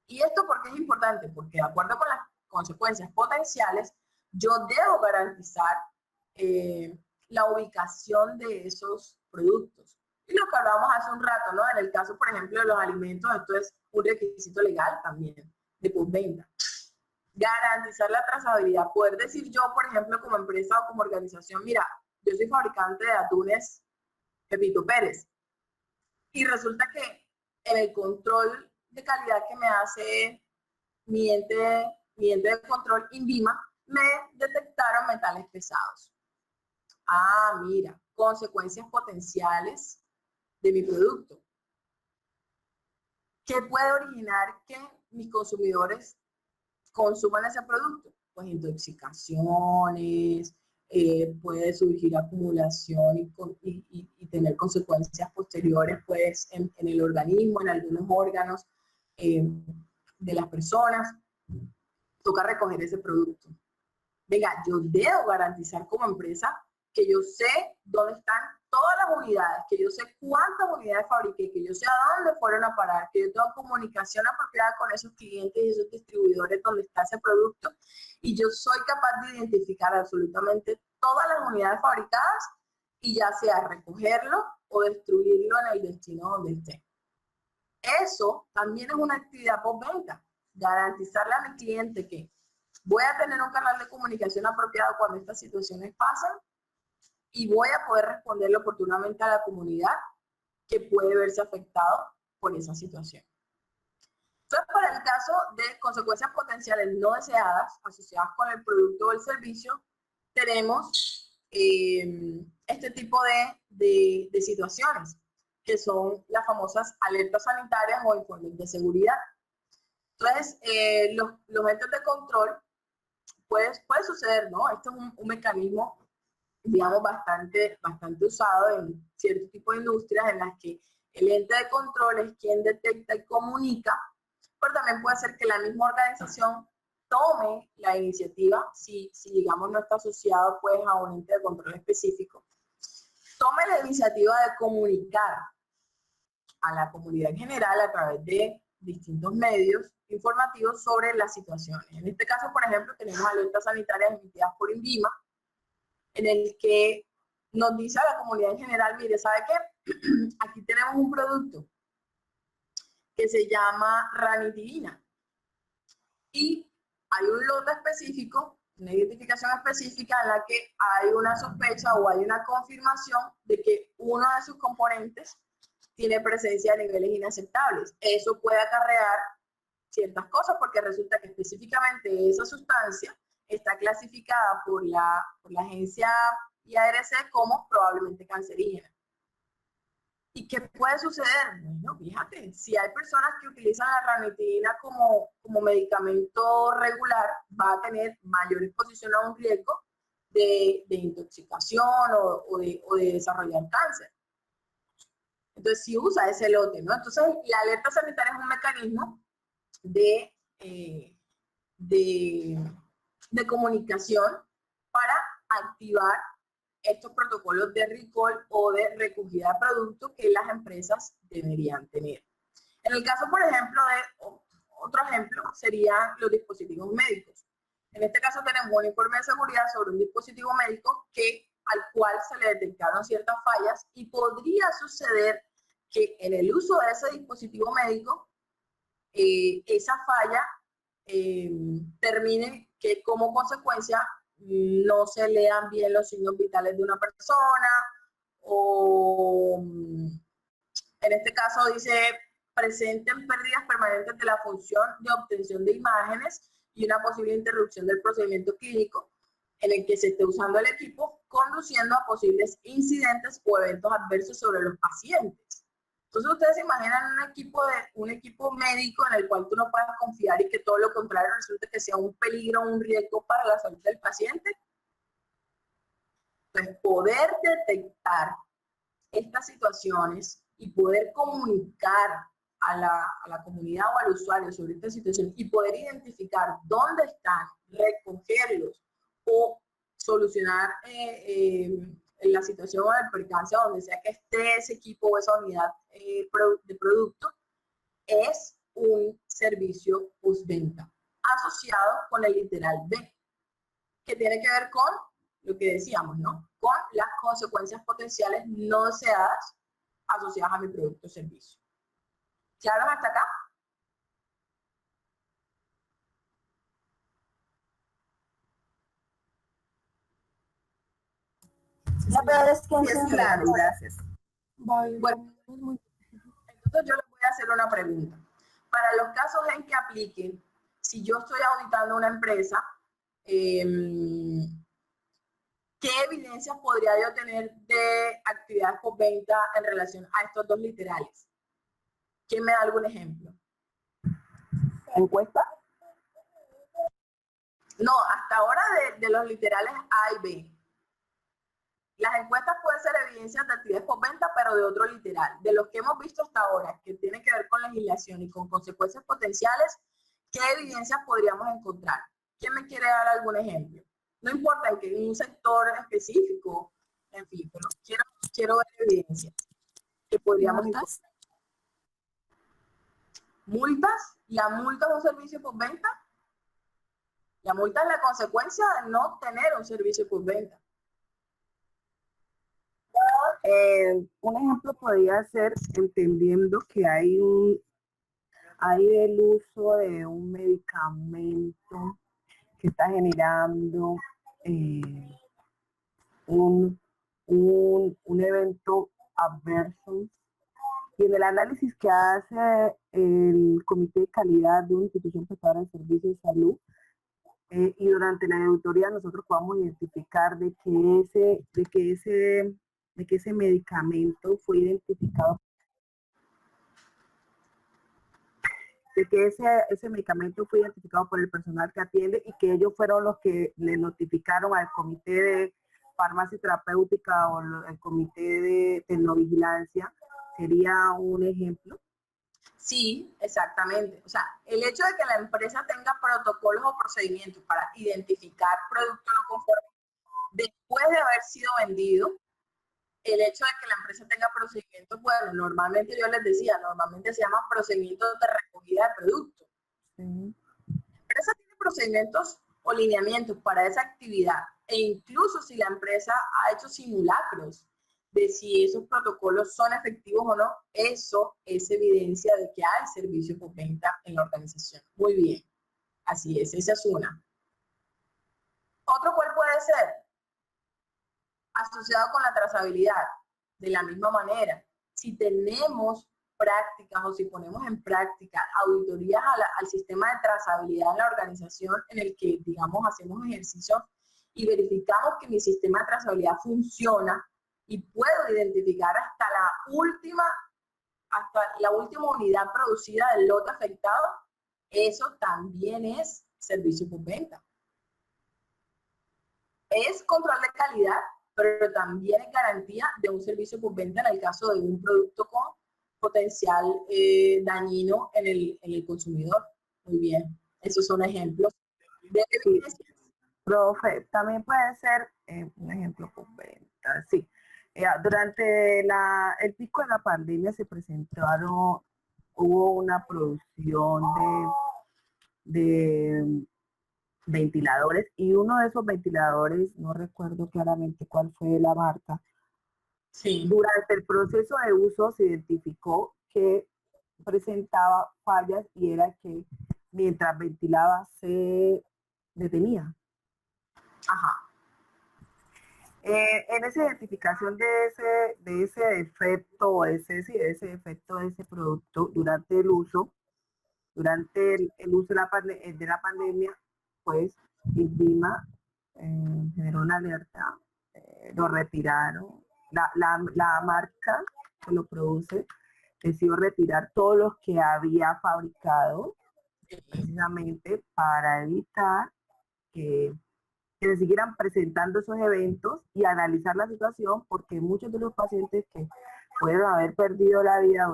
¿Y esto por qué es importante? Porque de acuerdo con las consecuencias potenciales, yo debo garantizar la ubicación de esos productos. Y lo que hablábamos hace un rato, ¿no? En el caso, por ejemplo, de los alimentos, esto es un requisito legal también de postventa. Garantizar la trazabilidad, poder decir yo, por ejemplo, como empresa o como organización, mira, yo soy fabricante de atunes Pepito Pérez, y resulta que en el control de calidad que me hace mi ente de control INVIMA, me detectaron metales pesados. Ah, mira, consecuencias potenciales de mi producto. ¿Qué puede originar que mis consumidores consuman ese producto? Pues intoxicaciones, puede surgir acumulación y tener consecuencias posteriores pues, en el organismo, en algunos órganos de las personas. Toca recoger ese producto. Venga, yo debo garantizar como empresa que yo sé dónde están todas las unidades, que yo sé cuántas unidades fabriqué, que yo sé a dónde fueron a parar, que yo tengo comunicación apropiada con esos clientes y esos distribuidores donde está ese producto, y yo soy capaz de identificar absolutamente todas las unidades fabricadas y ya sea recogerlo o destruirlo en el destino donde esté. Eso también es una actividad postventa, garantizarle a mi cliente que voy a tener un canal de comunicación apropiado cuando estas situaciones pasan y voy a poder responderle oportunamente a la comunidad que puede verse afectado por esa situación. Entonces, para el caso de consecuencias potenciales no deseadas asociadas con el producto o el servicio, tenemos este tipo de situaciones, que son las famosas alertas sanitarias o informes de seguridad. Entonces, los entes de control puede suceder, ¿no? Este es un mecanismo, digamos, bastante usado en cierto tipo de industrias en las que el ente de control es quien detecta y comunica, pero también puede ser que la misma organización tome la iniciativa, si digamos no está asociado pues a un ente de control específico, tome la iniciativa de comunicar a la comunidad en general a través de distintos medios informativos sobre las situaciones. En este caso, por ejemplo, tenemos alertas sanitarias emitidas por INVIMA, en el que nos dice a la comunidad en general, mire, ¿sabe qué? Aquí tenemos un producto que se llama ranitidina y hay un lote específico, una identificación específica en la que hay una sospecha o hay una confirmación de que uno de sus componentes tiene presencia a niveles inaceptables. Eso puede acarrear ciertas cosas porque resulta que específicamente esa sustancia está clasificada por la agencia IARC como probablemente cancerígena. ¿Y qué puede suceder? Bueno, fíjate, si hay personas que utilizan la ranitidina como medicamento regular, va a tener mayor exposición a un riesgo de intoxicación o de desarrollar cáncer. Entonces, si usa ese lote, ¿no? Entonces, la alerta sanitaria es un mecanismo de comunicación para activar estos protocolos de recall o de recogida de productos que las empresas deberían tener. En el caso, por ejemplo, otro ejemplo serían los dispositivos médicos. En este caso tenemos un informe de seguridad sobre un dispositivo médico al cual se le detectaron ciertas fallas y podría suceder que en el uso de ese dispositivo médico, esa falla termine que como consecuencia no se lean bien los signos vitales de una persona, o en este caso dice presenten pérdidas permanentes de la función de obtención de imágenes y una posible interrupción del procedimiento clínico en el que se esté usando el equipo, conduciendo a posibles incidentes o eventos adversos sobre los pacientes. Entonces, ustedes se imaginan un equipo médico en el cual tú no puedas confiar y que todo lo contrario resulte que sea un peligro, un riesgo para la salud del paciente. Entonces, poder detectar estas situaciones y poder comunicar a la comunidad o al usuario sobre esta situación y poder identificar dónde están, recogerlos o solucionar la situación o el percance donde sea que esté ese equipo o esa unidad de producto, es un servicio postventa asociado con el literal B, que tiene que ver con lo que decíamos, ¿no? Con las consecuencias potenciales no deseadas asociadas a mi producto o servicio. ¿Claro hasta acá? La verdad es que es claro, gracias. Bueno, entonces yo les voy a hacer una pregunta. Para los casos en que apliquen, si yo estoy auditando una empresa, ¿qué evidencias podría yo tener de actividades postventa en relación a estos dos literales? ¿Quién me da algún ejemplo? ¿Encuesta? No, hasta ahora de los literales A y B. Las encuestas pueden ser evidencias de actividades postventa, pero de otro literal. De los que hemos visto hasta ahora, que tienen que ver con legislación y con consecuencias potenciales, ¿qué evidencias podríamos encontrar? ¿Quién me quiere dar algún ejemplo? No importa en que en un sector específico, en fin, pero quiero ver evidencias que podríamos encontrar. ¿Multas? ¿La multa es un servicio postventa? La multa es la consecuencia de no tener un servicio postventa. Un ejemplo podría ser entendiendo que hay el uso de un medicamento que está generando un evento adverso, y en el análisis que hace el comité de calidad de una institución prestadora de servicios de salud, y durante la auditoría nosotros podamos identificar de que ese medicamento fue identificado, por el personal que atiende, y que ellos fueron los que le notificaron al comité de farmacia terapéutica o el comité de tecnovigilancia. ¿Sería un ejemplo? Sí, exactamente. O sea, el hecho de que la empresa tenga protocolos o procedimientos para identificar productos no conformes después de haber sido vendido, el hecho de que la empresa tenga procedimientos, bueno, normalmente yo les decía, normalmente se llaman procedimientos de recogida de productos. Sí. La empresa tiene procedimientos o lineamientos para esa actividad, e incluso si la empresa ha hecho simulacros de si esos protocolos son efectivos o no, eso es evidencia de que hay servicio postventa en la organización. Muy bien, así es, esa es una. ¿Otro cuál puede ser? Asociado con la trazabilidad, de la misma manera. Si tenemos prácticas o si ponemos en práctica auditorías al sistema de trazabilidad en la organización, en el que, digamos, hacemos ejercicios y verificamos que mi sistema de trazabilidad funciona y puedo identificar hasta la última unidad producida del lote afectado, eso también es servicio postventa. Es control de calidad, pero también es garantía de un servicio postventa en el caso de un producto con potencial dañino en el consumidor. Muy bien, esos son ejemplos de evidencias. Profe, también puede ser un ejemplo postventa, sí. Durante el pico de la pandemia hubo una producción de ventiladores, y uno de esos ventiladores, no recuerdo claramente cuál fue la marca, Sí. Durante el proceso de uso se identificó que presentaba fallas y era que mientras ventilaba se detenía. Ajá. En esa identificación de ese defecto, de ese producto durante el uso de la pandemia, pues INVIMA generó una alerta, lo retiraron. La marca que lo produce decidió retirar todos los que había fabricado precisamente para evitar que se siguieran presentando esos eventos y analizar la situación, porque muchos de los pacientes que pueden haber perdido la vida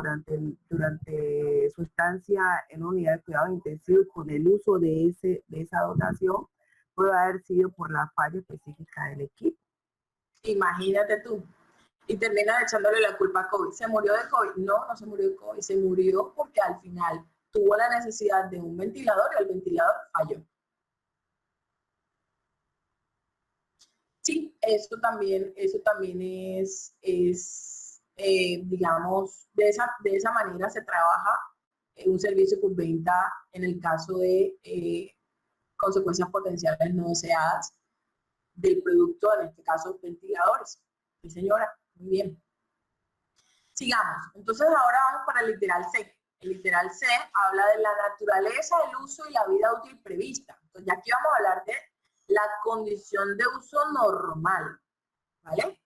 durante su estancia en una unidad de cuidados intensivos con el uso de esa dotación, puede haber sido por la falla específica del equipo. Imagínate tú. Y terminan echándole la culpa a COVID. ¿Se murió de COVID? No, no se murió de COVID. Se murió porque al final tuvo la necesidad de un ventilador y el ventilador falló. Sí, eso también es digamos, de esa manera se trabaja un servicio por venta en el caso de consecuencias potenciales no deseadas del producto, en este caso ventiladores. Sí, señora, muy bien. Sigamos. Entonces ahora vamos para el literal C. El literal C habla de la naturaleza, el uso y la vida útil prevista. Entonces ya aquí vamos a hablar de la condición de uso normal, ¿vale?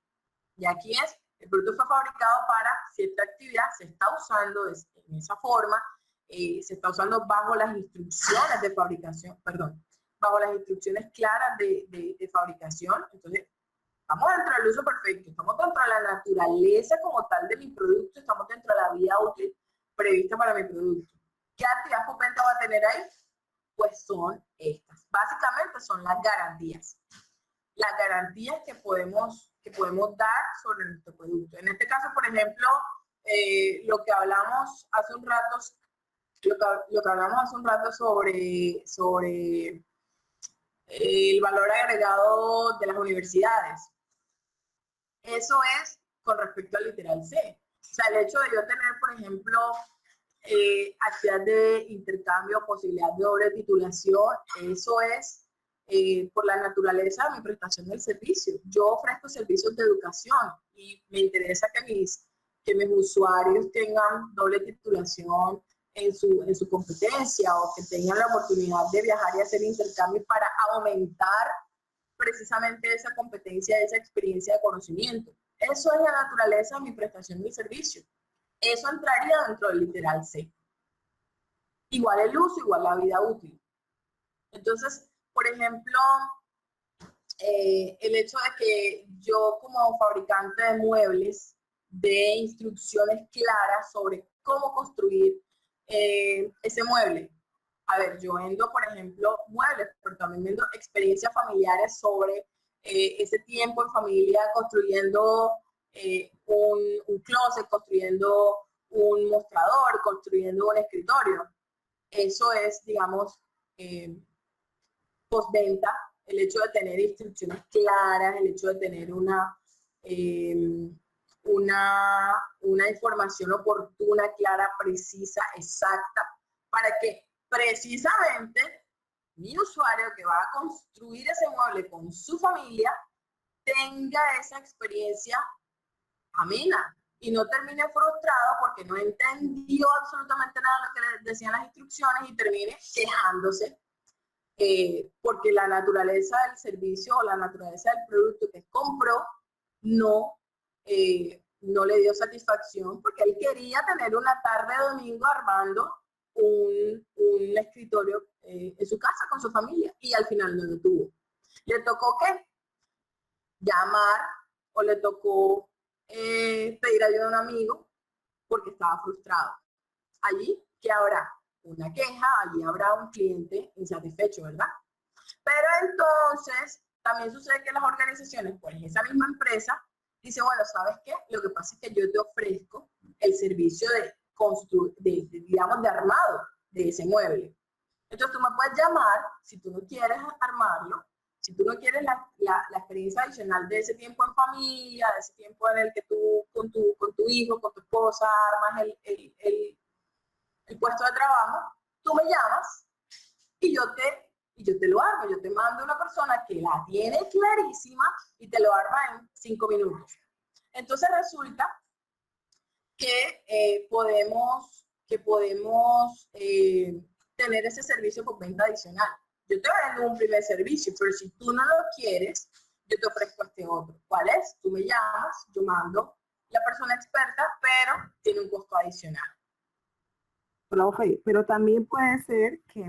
Y aquí es, el producto fue fabricado para cierta actividad, se está usando en esa forma, se está usando bajo las instrucciones de fabricación, perdón, bajo las instrucciones claras de fabricación. Entonces, estamos dentro del uso perfecto, estamos dentro de la naturaleza como tal de mi producto, estamos dentro de la vida útil prevista para mi producto. ¿Qué actividad potente va a tener ahí? Pues son estas. Básicamente son las garantías. Las garantías que podemos dar sobre nuestro producto. En este caso, por ejemplo, lo que hablamos hace un rato, sobre el valor agregado de las universidades. Eso es con respecto al literal C. O sea, el hecho de yo tener, por ejemplo, actividad de intercambio, posibilidad de doble titulación, eso es por la naturaleza de mi prestación del servicio. Yo ofrezco servicios de educación y me interesa que mis usuarios tengan doble titulación en su competencia o que tengan la oportunidad de viajar y hacer intercambios para aumentar precisamente esa competencia, esa experiencia de conocimiento. Eso es la naturaleza de mi prestación de servicio. Eso entraría dentro del literal C. Igual el uso, igual la vida útil. Entonces, por ejemplo, el hecho de que yo como fabricante de muebles dé instrucciones claras sobre cómo construir ese mueble. A ver, yo vendo, por ejemplo, muebles, pero también vendo experiencias familiares sobre ese tiempo en familia construyendo un closet, construyendo un mostrador, construyendo un escritorio. Eso es, digamos, postventa, el hecho de tener instrucciones claras, el hecho de tener una información oportuna, clara, precisa, exacta, para que precisamente mi usuario que va a construir ese mueble con su familia tenga esa experiencia amena y no termine frustrado porque no entendió absolutamente nada de lo que le decían las instrucciones y termine quejándose porque la naturaleza del servicio o la naturaleza del producto que compró no le dio satisfacción porque él quería tener una tarde de domingo armando un escritorio en su casa con su familia y al final no lo tuvo. ¿Le tocó qué? Llamar o le tocó pedir ayuda a un amigo porque estaba frustrado. Allí, ¿qué habrá? Una queja, allí habrá un cliente insatisfecho, ¿verdad? Pero entonces, también sucede que las organizaciones, pues esa misma empresa, dice, bueno, ¿sabes qué? Lo que pasa es que yo te ofrezco el servicio digamos, de armado de ese mueble. Entonces tú me puedes llamar, si tú no quieres armarlo, Si tú no quieres la experiencia adicional de ese tiempo en familia, de ese tiempo en el que tú con tu hijo, con tu esposa, armas el puesto de trabajo, tú me llamas y yo te lo armo. Yo te mando una persona que la tiene clarísima y te lo arma en 5 minutos. Entonces resulta que podemos tener ese servicio por venta adicional. Yo te vendo un primer servicio, pero si tú no lo quieres, yo te ofrezco este otro. ¿Cuál es? Tú me llamas, yo mando la persona experta, pero tiene un costo adicional. Profe, pero también puede ser que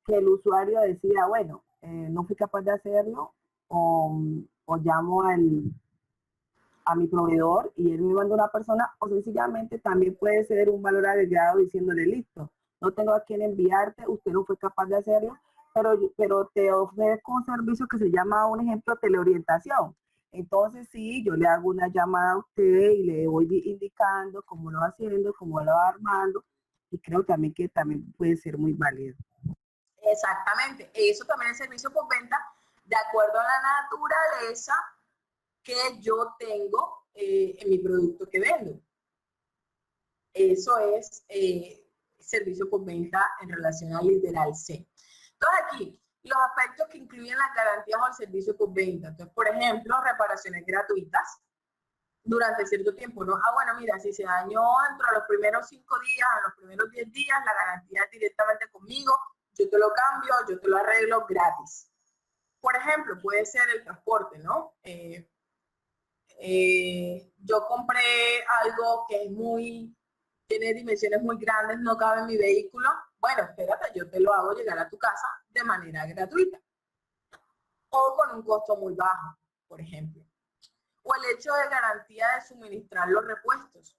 el usuario decida, bueno, no fui capaz de hacerlo, o llamo a mi proveedor y él me manda una persona, o sencillamente también puede ser un valor agregado diciéndole, listo, no tengo a quién enviarte, usted no fue capaz de hacerlo, pero te ofrezco un servicio que se llama, un ejemplo, teleorientación. Entonces, sí, yo le hago una llamada a usted y le voy indicando cómo lo va haciendo, cómo lo va armando, y creo también que también puede ser muy válido. Exactamente, eso también es servicio por venta, de acuerdo a la naturaleza que yo tengo en mi producto que vendo. Eso es servicio por venta en relación al literal C. Entonces aquí, los aspectos que incluyen las garantías o el servicio por venta. Entonces, por ejemplo, reparaciones gratuitas durante cierto tiempo, ¿no? Ah, bueno, mira, si se dañó dentro de los primeros 5 días, en los primeros 10 días, la garantía es directamente conmigo, yo te lo cambio, yo te lo arreglo gratis. Por ejemplo, puede ser el transporte, ¿no? Yo compré algo que tiene dimensiones muy grandes, no cabe en mi vehículo. Bueno, espérate, yo te lo hago llegar a tu casa de manera gratuita o con un costo muy bajo, por ejemplo. O el hecho de garantía de suministrar los repuestos.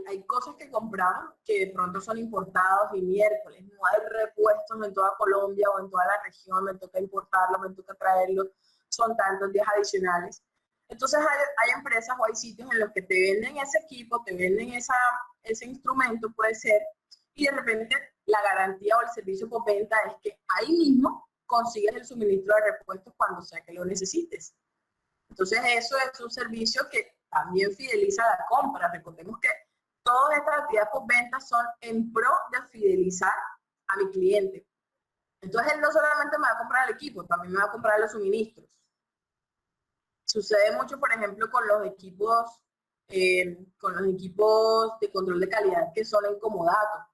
Hay cosas que compramos que de pronto son importados y miércoles no hay repuestos en toda Colombia o en toda la región, me toca importarlos, me toca traerlos, son tantos días adicionales. Entonces hay empresas o hay sitios en los que te venden ese equipo, te venden ese instrumento, puede ser, y de repente la garantía o el servicio por venta es que ahí mismo consigues el suministro de repuestos cuando sea que lo necesites. Entonces eso es un servicio que también fideliza la compra. Recordemos que todas estas actividades por venta son en pro de fidelizar a mi cliente. Entonces él no solamente me va a comprar el equipo, también me va a comprar los suministros. Sucede mucho, por ejemplo, con los equipos de control de calidad que son en comodato.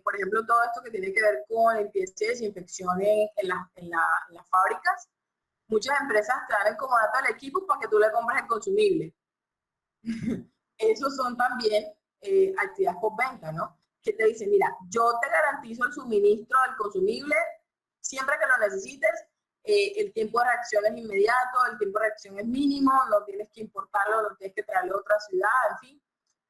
Por ejemplo, todo esto que tiene que ver con limpieza y desinfección en las fábricas. Muchas empresas te dan el comodato al equipo para que tú le compres el consumible. Esos son también actividades por venta, ¿no? Que te dicen, mira, yo te garantizo el suministro del consumible siempre que lo necesites. El tiempo de reacción es inmediato, el tiempo de reacción es mínimo, no tienes que importarlo, no tienes que traerlo a otra ciudad, en fin.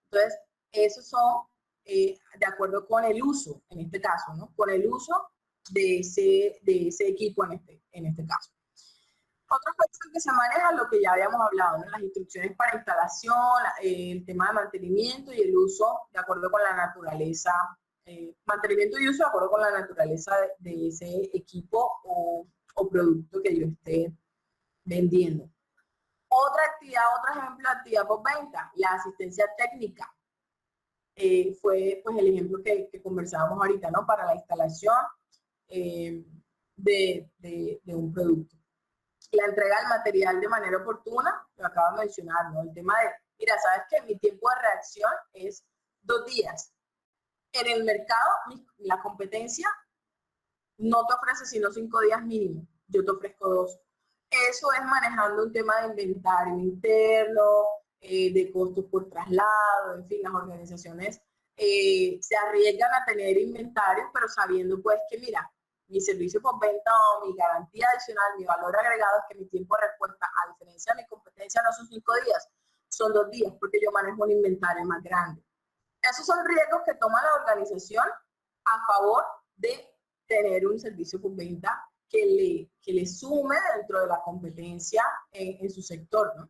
Entonces, esos son de acuerdo con el uso, en este caso, ¿no? Con el uso de ese equipo en este caso. Otro aspecto que se maneja, lo que ya habíamos hablado, ¿no? Las instrucciones para instalación, el tema de mantenimiento y el uso de acuerdo con la naturaleza, mantenimiento y uso de acuerdo con la naturaleza de ese equipo o producto que yo esté vendiendo. Otra actividad, otro ejemplo de actividad por venta, la asistencia técnica. Fue pues el ejemplo que conversábamos ahorita, ¿no? Para la instalación de un producto. La entrega del material de manera oportuna, lo acabo de mencionar, ¿no? El tema de, mira, sabes que mi tiempo de reacción es 2 días. En el mercado, la competencia no te ofrece sino 5 días mínimo, yo te ofrezco 2. Eso es manejando un tema de inventario interno, de costos por traslado, en fin, las organizaciones se arriesgan a tener inventario, pero sabiendo pues que, mira, mi servicio por venta o mi garantía adicional, mi valor agregado es que mi tiempo de respuesta, a diferencia de mi competencia, no son 5 días, son 2 días, porque yo manejo un inventario más grande. Esos son riesgos que toma la organización a favor de tener un servicio por venta que le sume dentro de la competencia en su sector, ¿no?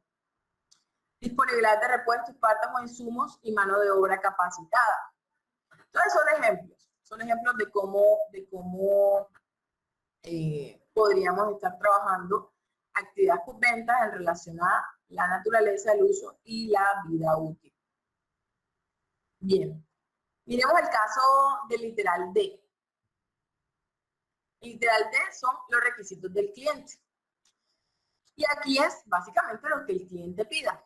Disponibilidad de repuestos, partes o insumos y mano de obra capacitada. Entonces son ejemplos de cómo podríamos estar trabajando actividades postventa en relación a la naturaleza del uso y la vida útil. Bien, miremos el caso del literal D. El literal D son los requisitos del cliente. Y aquí es básicamente lo que el cliente pida.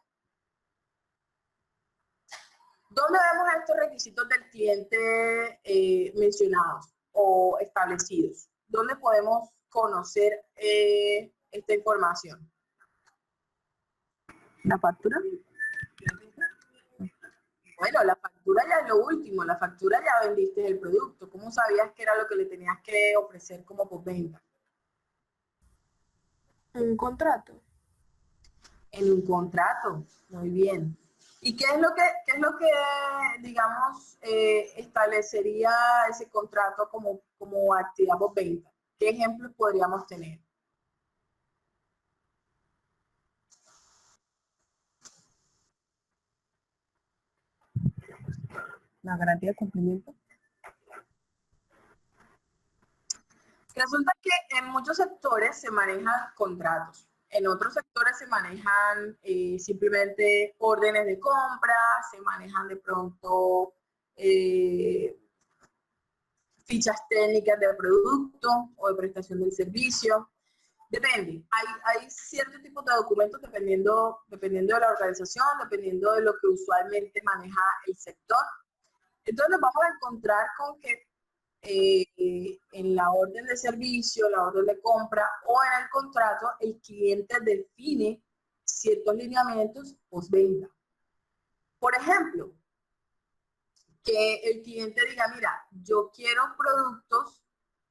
¿Dónde vemos estos requisitos del cliente mencionados o establecidos? ¿Dónde podemos conocer esta información? ¿La factura? Bueno, la factura ya es lo último. La factura ya vendiste el producto. ¿Cómo sabías que era lo que le tenías que ofrecer como postventa? Un contrato. En un contrato. Muy bien. ¿Y qué es lo que digamos, establecería ese contrato como actividad postventa? ¿Qué ejemplos podríamos tener? La garantía de cumplimiento. Resulta que en muchos sectores se manejan contratos. En otros sectores se manejan simplemente órdenes de compra, se manejan de pronto fichas técnicas de producto o de prestación del servicio. Depende. Hay ciertos tipos de documentos dependiendo de la organización, dependiendo de lo que usualmente maneja el sector. Entonces nos vamos a encontrar con que en la orden de servicio, la orden de compra o en el contrato, el cliente define ciertos lineamientos postventa. Por ejemplo, que el cliente diga, mira, yo quiero productos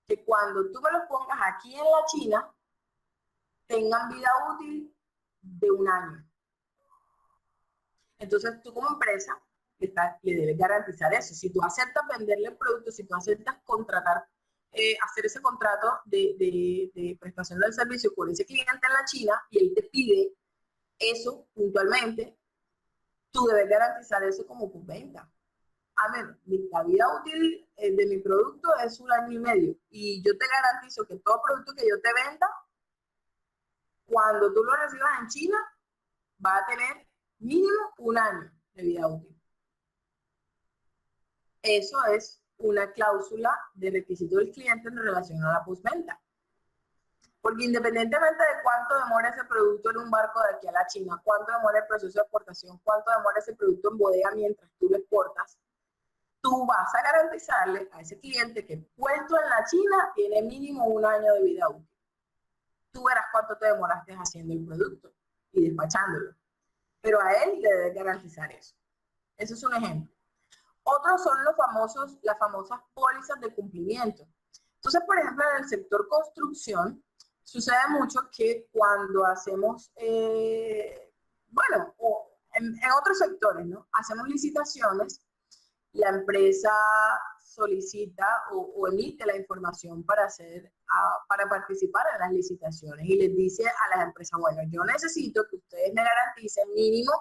que cuando tú me los pongas aquí en la China, tengan vida útil de 1 año. Entonces tú como empresa le debes garantizar eso. Si tú aceptas venderle el producto, si tú aceptas contratar, hacer ese contrato de prestación del servicio con ese cliente en la China y él te pide eso puntualmente, tú debes garantizar eso como postventa. A ver, la vida útil de mi producto es 1 año y medio y yo te garantizo que todo producto que yo te venda, cuando tú lo recibas en China, va a tener mínimo 1 año de vida útil. Eso es una cláusula de requisito del cliente en relación a la postventa. Porque independientemente de cuánto demora ese producto en un barco de aquí a la China, cuánto demora el proceso de exportación, cuánto demora ese producto en bodega mientras tú lo exportas, tú vas a garantizarle a ese cliente que puesto en la China tiene mínimo 1 año de vida útil. Tú verás cuánto te demoraste haciendo el producto y despachándolo. Pero a él le debes garantizar eso. Eso es un ejemplo. Otros son las famosas pólizas de cumplimiento. Entonces, por ejemplo, en el sector construcción, sucede mucho que cuando hacemos, bueno, o en otros sectores, ¿no? Hacemos licitaciones, la empresa solicita o emite la información para participar en las licitaciones y les dice a las empresas, bueno, yo necesito que ustedes me garanticen mínimo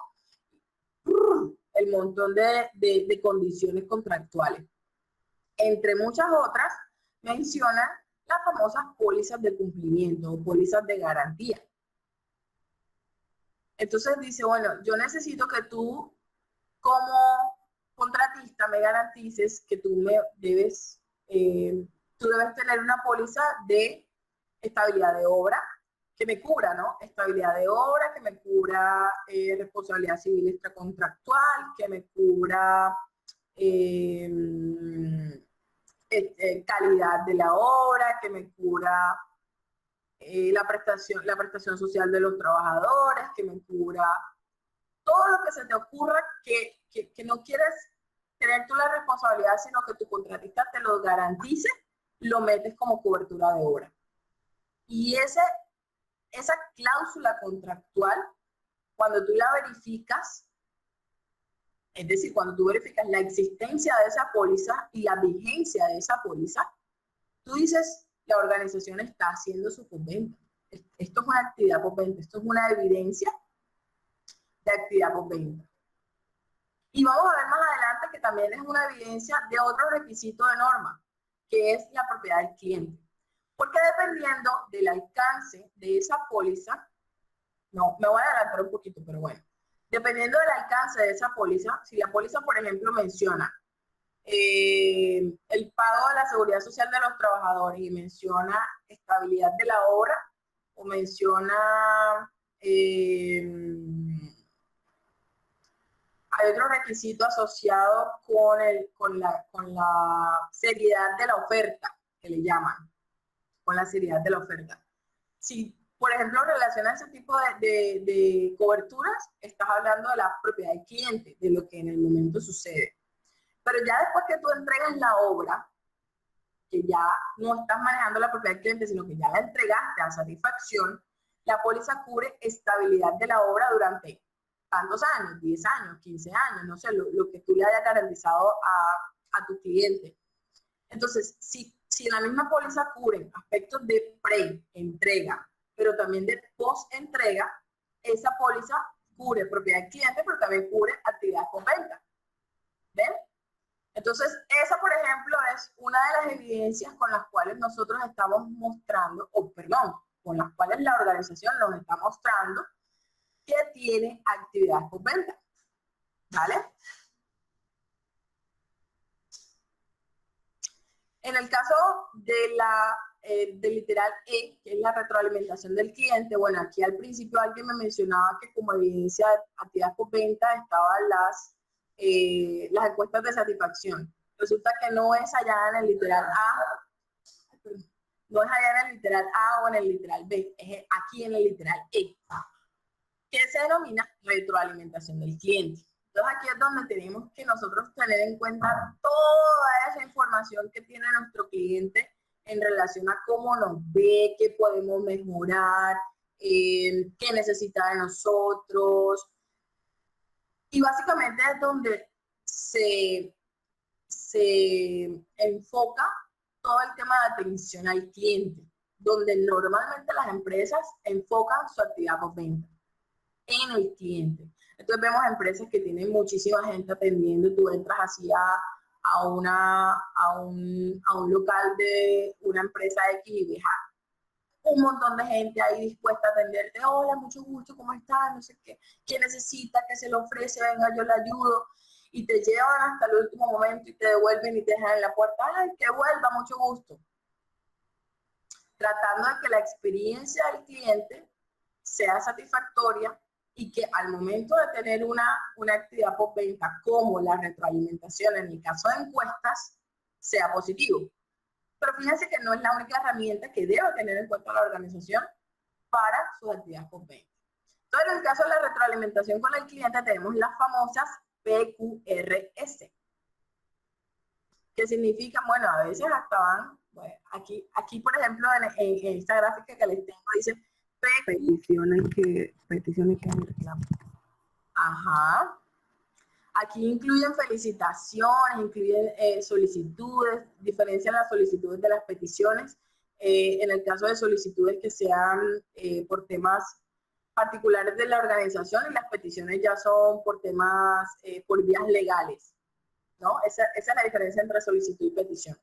el montón de condiciones contractuales. Entre muchas otras, mencionan las famosas pólizas de cumplimiento o pólizas de garantía. Entonces dice, bueno, yo necesito que tú como contratista me garantices que tú debes tener una póliza de estabilidad de obra, que me cubra, ¿no? Estabilidad de obra, que me cubra responsabilidad civil extracontractual, que me cubra calidad de la obra, que me cubra la prestación social de los trabajadores, que me cubra todo lo que se te ocurra que no quieres tener tú la responsabilidad, sino que tu contratista te lo garantice, lo metes como cobertura de obra. Y esa cláusula contractual, cuando tú la verificas, es decir, cuando tú verificas la existencia de esa póliza y la vigencia de esa póliza, tú dices, la organización está haciendo su postventa. Esto es una actividad postventa, esto es una evidencia de actividad postventa. Y vamos a ver más adelante que también es una evidencia de otro requisito de norma, que es la propiedad del cliente. Porque dependiendo del alcance de esa póliza, no, me voy a adelantar un poquito, pero bueno, dependiendo del alcance de esa póliza, si la póliza, por ejemplo, menciona el pago de la seguridad social de los trabajadores y menciona estabilidad de la obra, o menciona hay otro requisito asociado con la seriedad de la oferta, que le llaman, con la seriedad de la oferta. Si, por ejemplo, relaciona ese tipo de coberturas, estás hablando de la propiedad del cliente, de lo que en el momento sucede. Pero ya después que tú entregas la obra, que ya no estás manejando la propiedad del cliente, sino que ya la entregaste a satisfacción, la póliza cubre estabilidad de la obra durante tantos años, 10 años, 15 años, no sé, lo que tú le hayas garantizado a tu cliente. Entonces, si en la misma póliza cubren aspectos de pre-entrega, pero también de post-entrega, esa póliza cubre propiedad del cliente, pero también cubre actividad con venta. ¿Ven? Entonces, esa, por ejemplo, es una de las evidencias con las cuales nosotros estamos mostrando, con las cuales la organización nos está mostrando que tiene actividad por venta. ¿Vale? En el caso de del literal E, que es la retroalimentación del cliente, bueno, aquí al principio alguien me mencionaba que como evidencia de actividad por venta estaban las encuestas de satisfacción. Resulta que no es allá en el literal A, no es allá en el literal A o en el literal B, es aquí en el literal E, que se denomina retroalimentación del cliente. Entonces aquí es donde tenemos que nosotros tener en cuenta toda esa información que tiene nuestro cliente en relación a cómo nos ve, qué podemos mejorar, qué necesita de nosotros. Y básicamente es donde se enfoca todo el tema de atención al cliente, donde normalmente las empresas enfocan su actividad postventa en el cliente. Entonces vemos empresas que tienen muchísima gente atendiendo, tú entras así a un local de una empresa X y ves un montón de gente ahí dispuesta a atenderte. Hola, mucho gusto, ¿cómo estás? No sé qué necesita, qué se le ofrece, venga, yo le ayudo. Y te llevan hasta el último momento y te devuelven y te dejan en la puerta. Ay, que vuelva, mucho gusto. Tratando de que la experiencia del cliente sea satisfactoria y que al momento de tener una actividad postventa como la retroalimentación en el caso de encuestas sea positivo. Pero fíjense que no es la única herramienta que debe tener en cuenta la organización para sus actividades postventa. Entonces, en el caso de la retroalimentación con el cliente tenemos las famosas PQRS, que significan, bueno, a veces hasta van, bueno, aquí por ejemplo en esta gráfica que les tengo dice peticiones que reclaman. Ajá. Aquí incluyen felicitaciones, incluyen solicitudes, diferencian las solicitudes de las peticiones. En el caso de solicitudes que sean por temas particulares de la organización y las peticiones ya son por temas, por vías legales, ¿no? Esa es la diferencia entre solicitud y petición.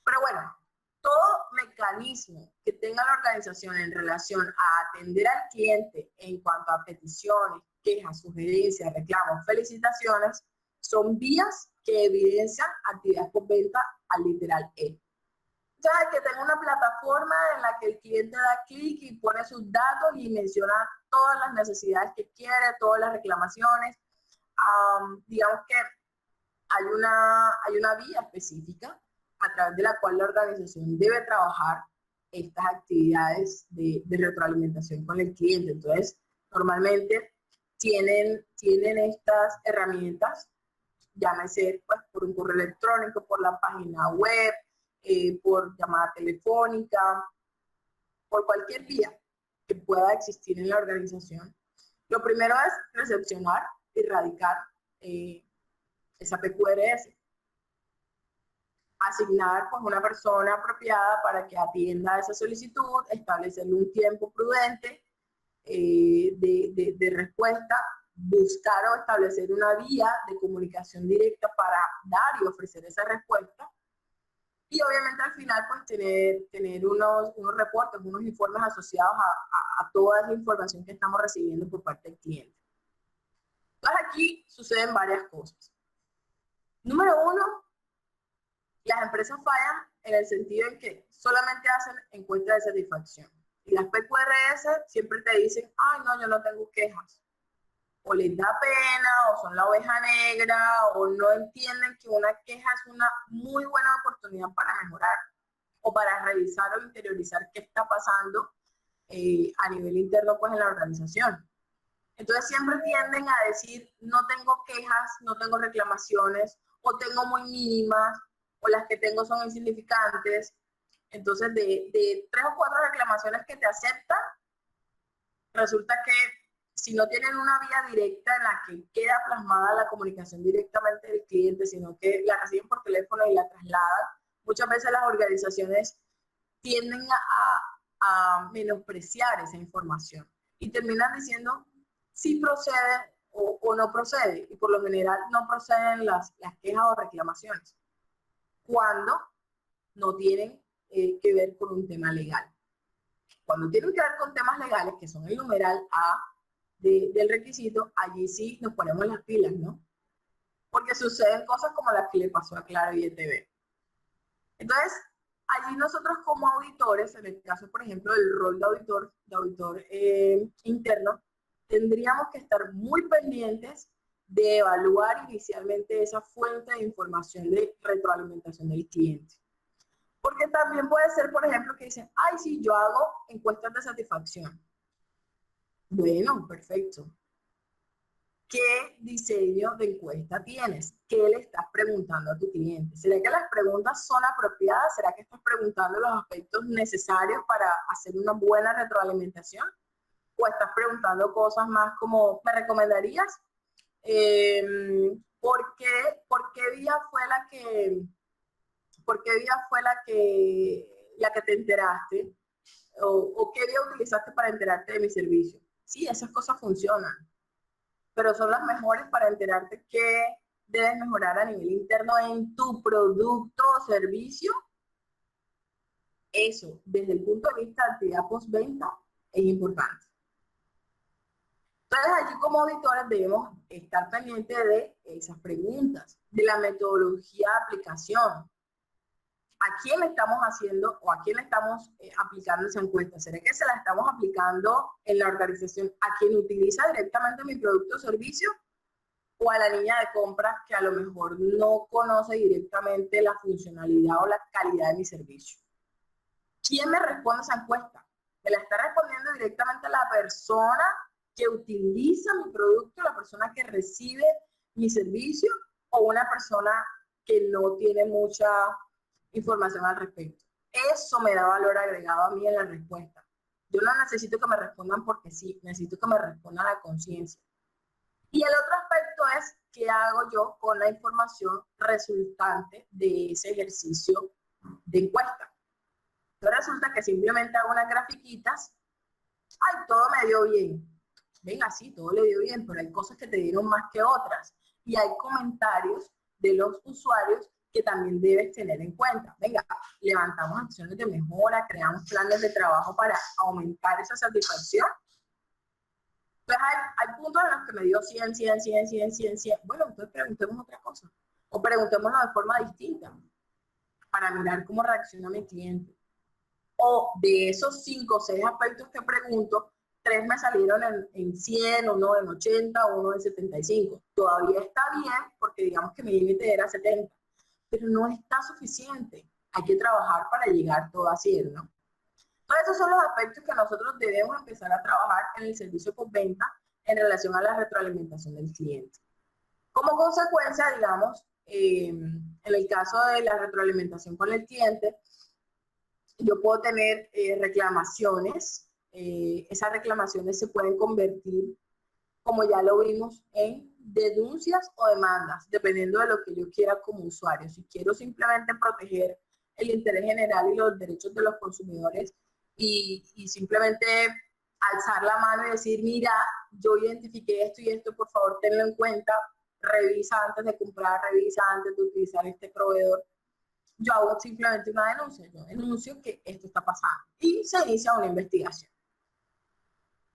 Pero bueno, todo mecanismo que tenga la organización en relación a atender al cliente en cuanto a peticiones, quejas, sugerencias, reclamos, felicitaciones, son vías que evidencian actividad postventa al literal E. O sea, que tenga una plataforma en la que el cliente da clic y pone sus datos y menciona todas las necesidades que quiere, todas las reclamaciones. Digamos que hay una vía específica a través de la cual la organización debe trabajar estas actividades de retroalimentación con el cliente. Entonces, normalmente tienen estas herramientas, llámese pues, por un correo electrónico, por la página web, por llamada telefónica, por cualquier vía que pueda existir en la organización. Lo primero es recepcionar y radicar esa PQRS. Asignar pues, una persona apropiada para que atienda esa solicitud, establecerle un tiempo prudente de respuesta, buscar o establecer una vía de comunicación directa para dar y ofrecer esa respuesta y obviamente al final pues tener unos reportes, unos informes asociados a toda esa información que estamos recibiendo por parte del cliente. Entonces aquí suceden varias cosas. Número uno, las empresas fallan en el sentido en que solamente hacen encuestas de satisfacción. Y las PQRS siempre te dicen, ay no, yo no tengo quejas. O les da pena, o son la oveja negra, o no entienden que una queja es una muy buena oportunidad para mejorar, o para revisar o interiorizar qué está pasando a nivel interno pues en la organización. Entonces siempre tienden a decir, no tengo quejas, no tengo reclamaciones, o tengo muy mínimas, o las que tengo son insignificantes. Entonces de 3 o 4 reclamaciones que te aceptan, resulta que si no tienen una vía directa en la que queda plasmada la comunicación directamente del cliente, sino que la reciben por teléfono y la trasladan, muchas veces las organizaciones tienden a menospreciar esa información y terminan diciendo si procede o no procede, y por lo general no proceden las quejas o reclamaciones cuando no tienen que ver con un tema legal. Cuando tienen que ver con temas legales, que son el numeral A del requisito, allí sí nos ponemos las pilas, ¿no? Porque suceden cosas como las que le pasó a Claro y ETV. Entonces, allí nosotros como auditores, en el caso, por ejemplo, del rol de auditor interno, tendríamos que estar muy pendientes de evaluar inicialmente esa fuente de información de retroalimentación del cliente. Porque también puede ser, por ejemplo, que dicen, ay, sí, yo hago encuestas de satisfacción. Bueno, perfecto. ¿Qué diseño de encuesta tienes? ¿Qué le estás preguntando a tu cliente? ¿Será que las preguntas son apropiadas? ¿Será que estás preguntando los aspectos necesarios para hacer una buena retroalimentación? ¿O estás preguntando cosas más como, ¿me recomendarías? ¿Por qué vía fue la que te enteraste? ¿O qué vía utilizaste para enterarte de mi servicio? Sí, esas cosas funcionan, pero son las mejores para enterarte qué debes mejorar a nivel interno en tu producto o servicio. Eso, desde el punto de vista de actividad postventa, es importante. Entonces, allí como auditores debemos estar pendientes de esas preguntas, de la metodología de aplicación. ¿A quién le estamos haciendo o a quién le estamos aplicando esa encuesta? ¿Será que se la estamos aplicando en la organización a quien utiliza directamente mi producto o servicio? ¿O a la niña de compras que a lo mejor no conoce directamente la funcionalidad o la calidad de mi servicio? ¿Quién me responde esa encuesta? ¿Me la está respondiendo directamente la persona que utiliza mi producto, la persona que recibe mi servicio, o una persona que no tiene mucha información al respecto? Eso me da valor agregado a mí en la respuesta. Yo no necesito que me respondan porque sí, necesito que me respondan a conciencia. Y el otro aspecto es qué hago yo con la información resultante de ese ejercicio de encuesta. Entonces resulta que simplemente hago unas grafiquitas. Ay, todo me dio bien. Venga, sí, todo le dio bien, pero hay cosas que te dieron más que otras. Y hay comentarios de los usuarios que también debes tener en cuenta. Venga, levantamos acciones de mejora, creamos planes de trabajo para aumentar esa satisfacción. Entonces hay puntos en los que me dio 100. Bueno, entonces preguntemos otra cosa. O preguntémoslo de forma distinta para mirar cómo reacciona mi cliente. O de esos 5 o 6 aspectos que pregunto, 3 me salieron en 100, uno en 80, uno en 75. Todavía está bien porque digamos que mi límite era 70, pero no está suficiente. Hay que trabajar para llegar todo a 100, ¿no? Entonces esos son los aspectos que nosotros debemos empezar a trabajar en el servicio postventa en relación a la retroalimentación del cliente. Como consecuencia, digamos, en el caso de la retroalimentación con el cliente, yo puedo tener reclamaciones. Esas reclamaciones se pueden convertir, como ya lo vimos, en denuncias o demandas, dependiendo de lo que yo quiera como usuario. Si quiero simplemente proteger el interés general y los derechos de los consumidores y simplemente alzar la mano y decir, mira, yo identifiqué esto y esto, por favor, tenlo en cuenta, revisa antes de comprar, revisa antes de utilizar este proveedor. yo hago simplemente una denuncia. Yo denuncio que esto está pasando y se inicia una investigación.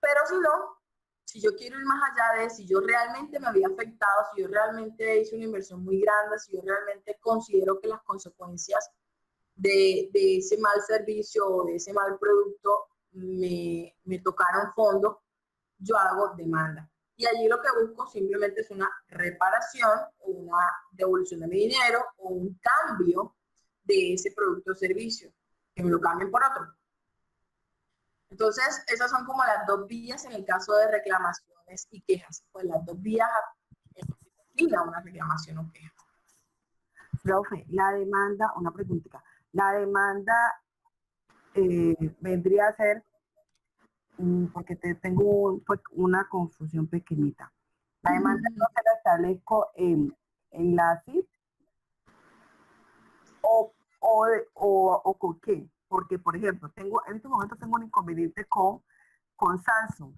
Pero si no, si yo quiero ir más allá de si yo realmente me había afectado, si yo realmente hice una inversión muy grande, si yo realmente considero que las consecuencias de ese mal servicio o de ese mal producto me tocaron fondo, yo hago demanda. Y allí lo que busco simplemente es una reparación, o una devolución de mi dinero o un cambio de ese producto o servicio, que me lo cambien por otro. Entonces, esas son como las dos vías en el caso de reclamaciones y quejas. Pues las dos vías en que se defina una reclamación o queja. Profe, la demanda, una preguntita. La demanda vendría a ser, porque tengo una confusión pequeñita. La demanda no se la establezco en la CIP o con qué. Porque, por ejemplo, en este momento tengo un inconveniente con Samsung.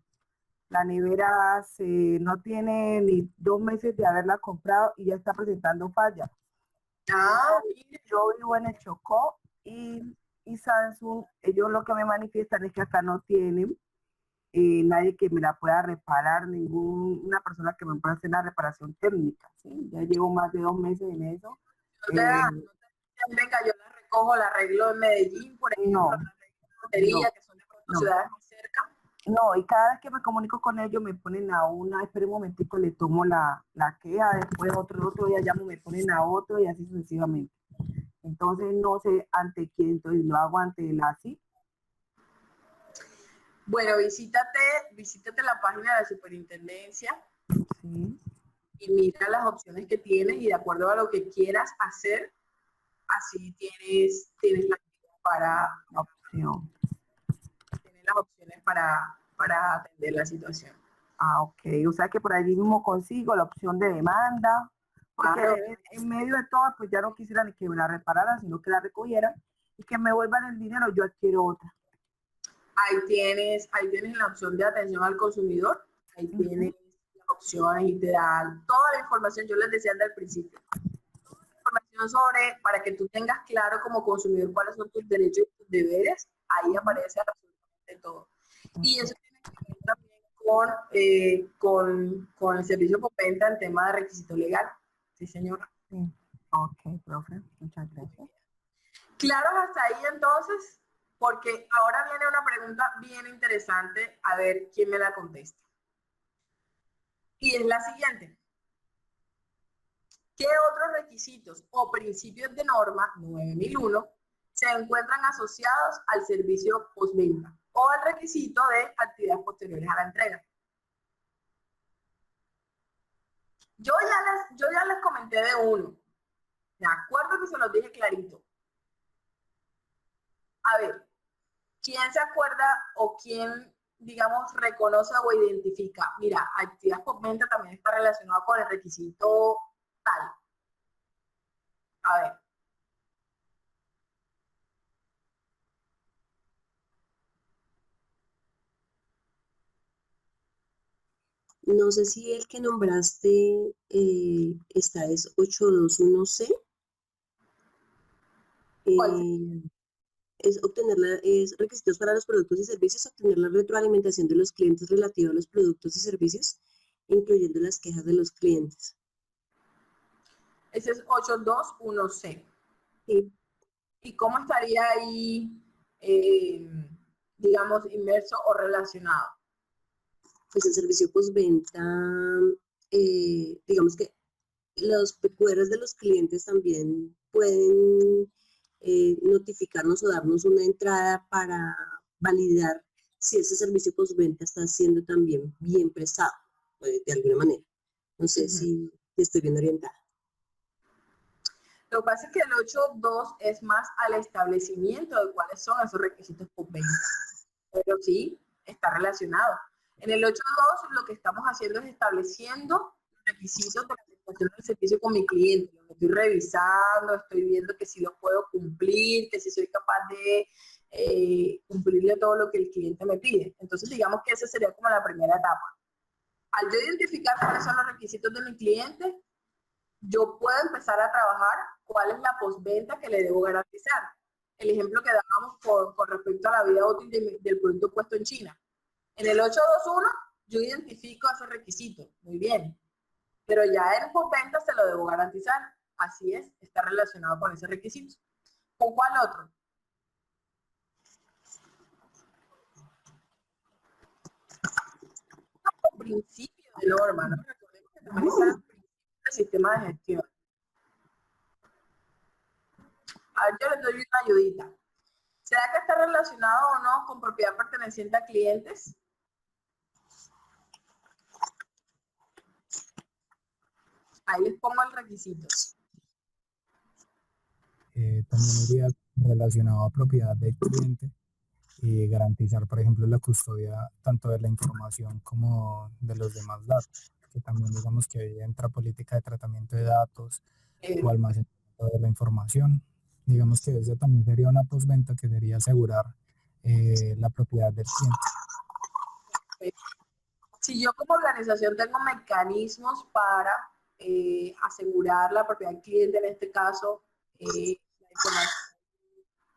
La nevera no tiene ni 2 meses de haberla comprado y ya está presentando fallas. Yo vivo en el Chocó y Samsung, ellos lo que me manifiestan es que acá no tienen nadie que me la pueda reparar, ninguna persona que me pueda hacer la reparación técnica, ¿sí? Ya llevo más de 2 meses en eso. Venga, yo la recojo, la arreglo en Medellín, por ejemplo, la arreglo en Montería, que son de pronto ciudades más cerca. No, y cada vez que me comunico con ellos me ponen a una, espera un momentico, le tomo la queja, después otro día llamo, me ponen a otro y así sucesivamente. Entonces no sé ante quién, entonces lo hago ante la CIP. Bueno, visítate la página de la superintendencia, Sí. y mira las opciones que tienes y de acuerdo a lo que quieras hacer, así tienes la opción. Tienes las opciones para atender la situación. Ah, ok. O sea que por allí mismo consigo la opción de demanda, porque en medio de todo, pues ya no quisiera ni que me la repararan, sino que la recogieran y que me vuelvan el dinero, yo adquiero otra. Ahí tienes la opción de atención al consumidor, ahí tienes las opciones y te dan toda la información, yo les decía desde el principio, toda la información para que tú tengas claro como consumidor cuáles son tus derechos y tus deberes, ahí aparece absolutamente todo. Y eso tiene que ver también con el servicio postventa en tema de requisito legal. Sí, señora. Sí. Ok, profe, muchas gracias. ¿Claros hasta ahí entonces? Porque ahora viene una pregunta bien interesante, a ver quién me la contesta. Y es la siguiente. ¿Qué otros requisitos o principios de norma 9001 se encuentran asociados al servicio postventa o al requisito de actividades posteriores a la entrega? Yo ya les comenté de uno. De acuerdo que se los dije clarito. A ver, ¿quién se acuerda o quién, digamos, reconoce o identifica? Mira, actividad postventa también está relacionada con el requisito tal. A ver. No sé si el que nombraste esta es 821C. Es requisitos para los productos y servicios, obtener la retroalimentación de los clientes relativa a los productos y servicios, incluyendo las quejas de los clientes. Ese es 821C. Sí. ¿Y cómo estaría ahí, digamos, inmerso o relacionado? Pues el servicio postventa, digamos que los PQRs de los clientes también pueden notificarnos o darnos una entrada para validar si ese servicio postventa está siendo también bien prestado, de alguna manera. No sé si estoy bien orientada. Lo que pasa es que el 8.2 es más al establecimiento de cuáles son esos requisitos postventa, pero sí está relacionado. En el 8.2 lo que estamos haciendo es estableciendo los requisitos de la prestación del servicio con mi cliente. Lo estoy revisando, estoy viendo que si lo puedo cumplir, que si soy capaz de cumplirle todo lo que el cliente me pide. Entonces digamos que esa sería como la primera etapa. Al yo identificar cuáles son los requisitos de mi cliente, yo puedo empezar a trabajar cuál es la postventa que le debo garantizar. El ejemplo que dábamos con respecto a la vida útil del producto puesto en China. En el 821 yo identifico ese requisito, muy bien, pero ya en postventa se lo debo garantizar. Así es, está relacionado con ese requisito. ¿Con cuál otro? Principio de norma, ¿no? Recordemos que también está el principio del sistema de gestión. A ver, yo les doy una ayudita. ¿Será que está relacionado o no con propiedad perteneciente a clientes? Ahí les pongo el requisito. También iría relacionado a propiedad del cliente y garantizar, por ejemplo, la custodia tanto de la información como de los demás datos, que también digamos que ahí entra política de tratamiento de datos o almacenamiento de la información. Digamos que esa también sería una postventa que sería asegurar la propiedad del cliente. Si yo como organización tengo mecanismos para asegurar la propiedad del cliente, en este caso, la información.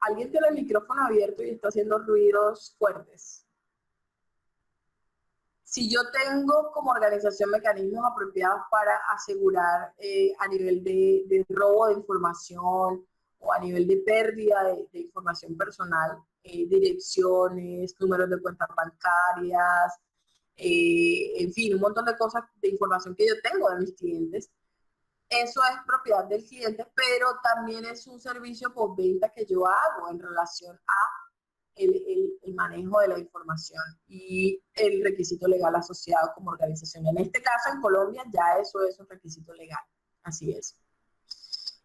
Alguien tiene el micrófono abierto y está haciendo ruidos fuertes. Si yo tengo como organización mecanismos apropiados para asegurar a nivel de robo de información o a nivel de pérdida de información personal, direcciones, números de cuentas bancarias, en fin, un montón de cosas de información que yo tengo de mis clientes, eso es propiedad del cliente, pero también es un servicio postventa que yo hago en relación a el manejo de la información y el requisito legal asociado como organización. En este caso, en Colombia, ya eso es un requisito legal. Así es.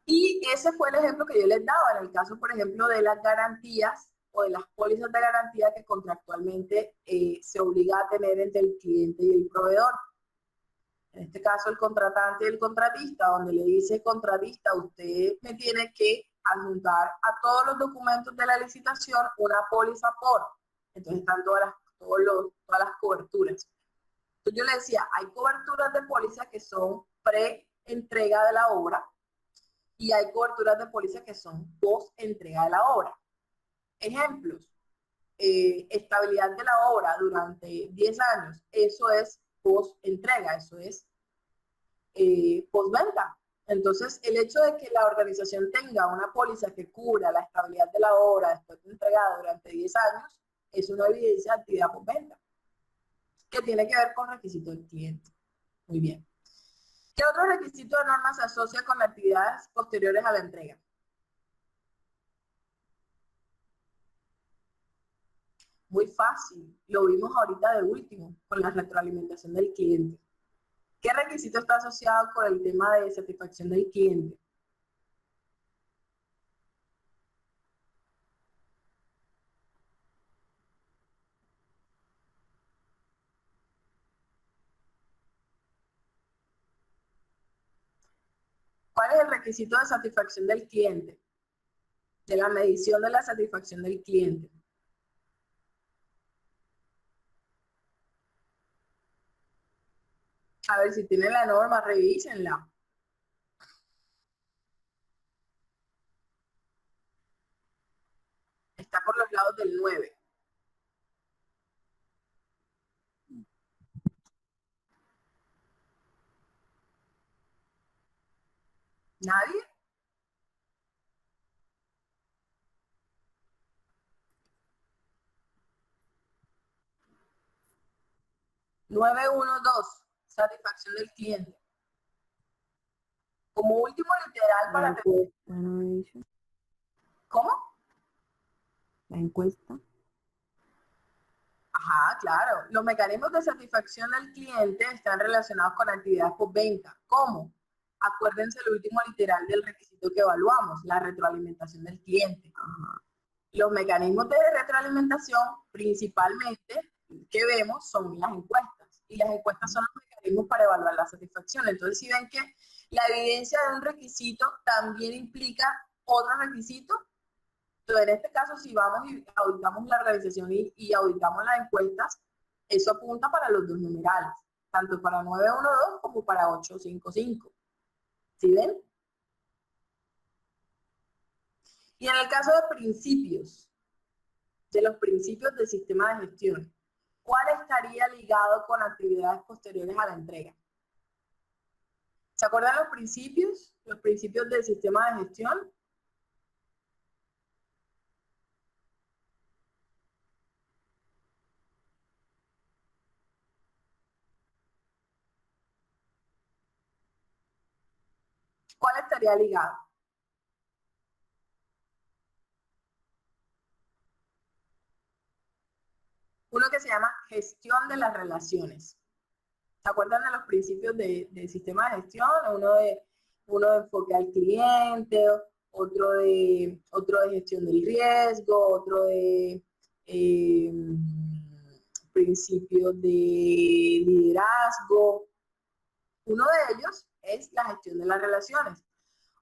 Y ese fue el ejemplo que yo les daba. En el caso, por ejemplo, de las garantías o de las pólizas de garantía que contractualmente se obliga a tener entre el cliente y el proveedor. En este caso, el contratante y el contratista, donde le dice contratista, usted me tiene que adjuntar a todos los documentos de la licitación una póliza por. Entonces están todas las coberturas. Entonces yo le decía, hay coberturas de póliza que son pre-entrega de la obra y hay coberturas de póliza que son post-entrega de la obra. Ejemplos, estabilidad de la obra durante 10 años, eso es post-entrega, eso es postventa. Entonces, el hecho de que la organización tenga una póliza que cubra la estabilidad de la obra después de entregada durante 10 años, es una evidencia de actividad postventa, que tiene que ver con requisitos del cliente. Muy bien. ¿Qué otro requisito de norma se asocia con actividades posteriores a la entrega? Muy fácil, lo vimos ahorita de último, con la retroalimentación del cliente. ¿Qué requisito está asociado con el tema de satisfacción del cliente? ¿Cuál es el requisito de satisfacción del cliente? De la medición de la satisfacción del cliente. A ver, si tienen la norma, revísenla. Está por los lados del 9. ¿Nadie? (912) satisfacción del cliente. Como último literal para... La encuesta, ¿no he dicho? ¿Cómo? La encuesta. Ajá, claro. Los mecanismos de satisfacción del cliente están relacionados con actividades postventa. ¿Cómo? Acuérdense el último literal del requisito que evaluamos, la retroalimentación del cliente. Ajá. Los mecanismos de retroalimentación principalmente que vemos son las encuestas. Y las encuestas son los mecanismos para evaluar la satisfacción. Entonces, si ven que la evidencia de un requisito también implica otro requisito, entonces en este caso, si vamos y auditamos la organización y auditamos las encuestas, eso apunta para los dos numerales, tanto para 912 como para 855. ¿Sí ven? Y en el caso de principios, de los principios del sistema de gestión, ¿cuál estaría ligado con actividades posteriores a la entrega? ¿Se acuerdan los principios? Los principios del sistema de gestión. ¿Cuál estaría ligado? Uno que se llama gestión de las relaciones. ¿Se acuerdan de los principios del sistema de gestión? Uno de enfoque al cliente, otro de gestión del riesgo, otro de principios de liderazgo. Uno de ellos es la gestión de las relaciones,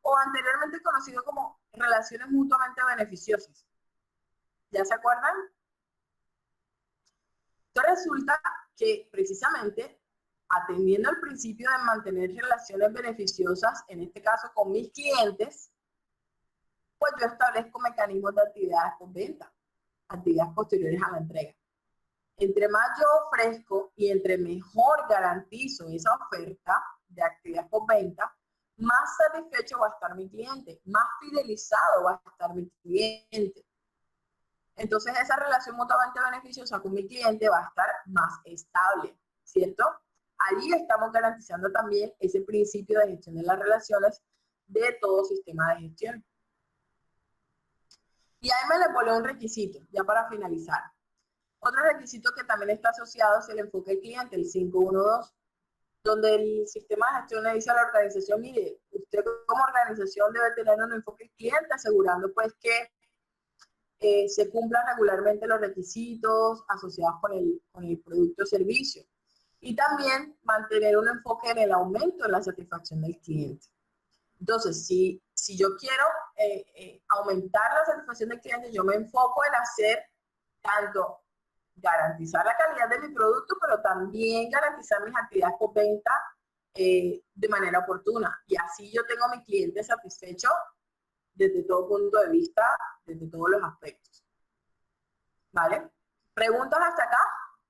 o anteriormente conocido como relaciones mutuamente beneficiosas. ¿Ya se acuerdan? Entonces resulta que precisamente atendiendo al principio de mantener relaciones beneficiosas, en este caso con mis clientes, pues yo establezco mecanismos de actividades postventa, actividades posteriores a la entrega. Entre más yo ofrezco y entre mejor garantizo esa oferta de actividad postventa, más satisfecho va a estar mi cliente, más fidelizado va a estar mi cliente. Entonces esa relación mutuamente beneficiosa con mi cliente va a estar más estable, ¿cierto? Allí estamos garantizando también ese principio de gestión de las relaciones de todo sistema de gestión. Y ahí me le pone un requisito, ya para finalizar. Otro requisito que también está asociado es el enfoque del cliente, el 512, donde el sistema de gestión le dice a la organización, mire, usted como organización debe tener un enfoque del cliente, asegurando pues que se cumplan regularmente los requisitos asociados con el producto o servicio. Y también mantener un enfoque en el aumento de la satisfacción del cliente. Entonces, si yo quiero aumentar la satisfacción del cliente, yo me enfoco en hacer tanto garantizar la calidad de mi producto, pero también garantizar mis actividades postventa de manera oportuna. Y así yo tengo a mi cliente satisfecho desde todo punto de vista, desde todos los aspectos. ¿Vale? ¿Preguntas hasta acá?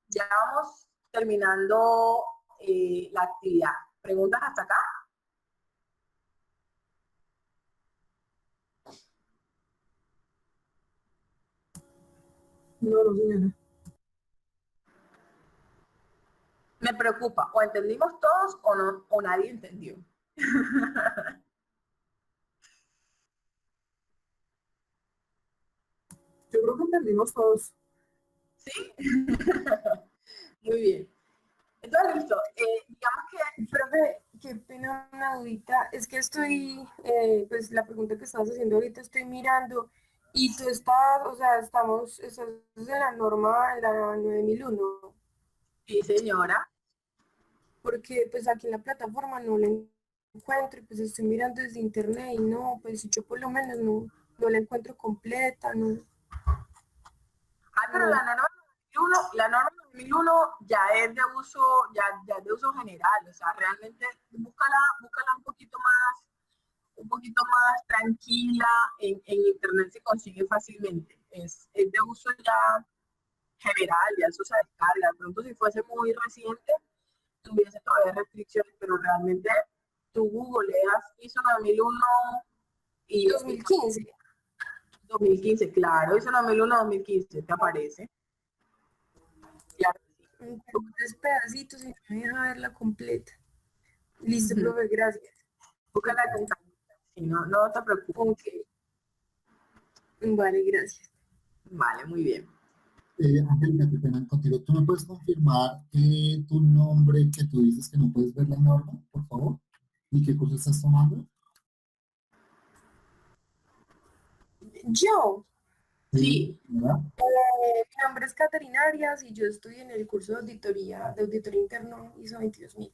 Ya vamos terminando la actividad. ¿Preguntas hasta acá? No, señora. Me preocupa, o entendimos todos o no, o nadie entendió. Yo creo que entendimos todos. ¿Sí? Muy bien. Entonces, listo. Digamos que, Profe, qué pena una dudita. Es que estoy, pues la pregunta que estabas haciendo ahorita estoy mirando y tú estás, o sea, estás en la norma, en la 9001, sí, señora. porque pues aquí en la plataforma no la encuentro y pues estoy mirando desde internet y no, pues yo por lo menos no la encuentro completa, no. Pero No. la norma 2001 ya es de uso, ya es de uso general, o sea, realmente búscala un poquito más tranquila, en internet se consigue fácilmente, es de uso ya general, ya eso se descarga. De pronto si fuese muy reciente, tuviese todavía restricciones, pero realmente tú googleas ISO 9001 y 2015. 2015, claro, ISO 2001-2015 te aparece. Claro. Pero tres pedacitos y no me deja verla completa. Listo, Ujú. profe, gracias. Búscala con calma, sí, no te preocupes. Ok. Vale, gracias. Vale, muy bien. Angélica, qué pena contigo. ¿Tú me puedes confirmar que tu nombre, que tú dices que no puedes ver la norma, por favor? ¿Y qué curso estás tomando? Yo, Sí, ¿Verdad? mi nombre es Caterina Arias y yo estoy en el curso de auditoría interno ISO 22000.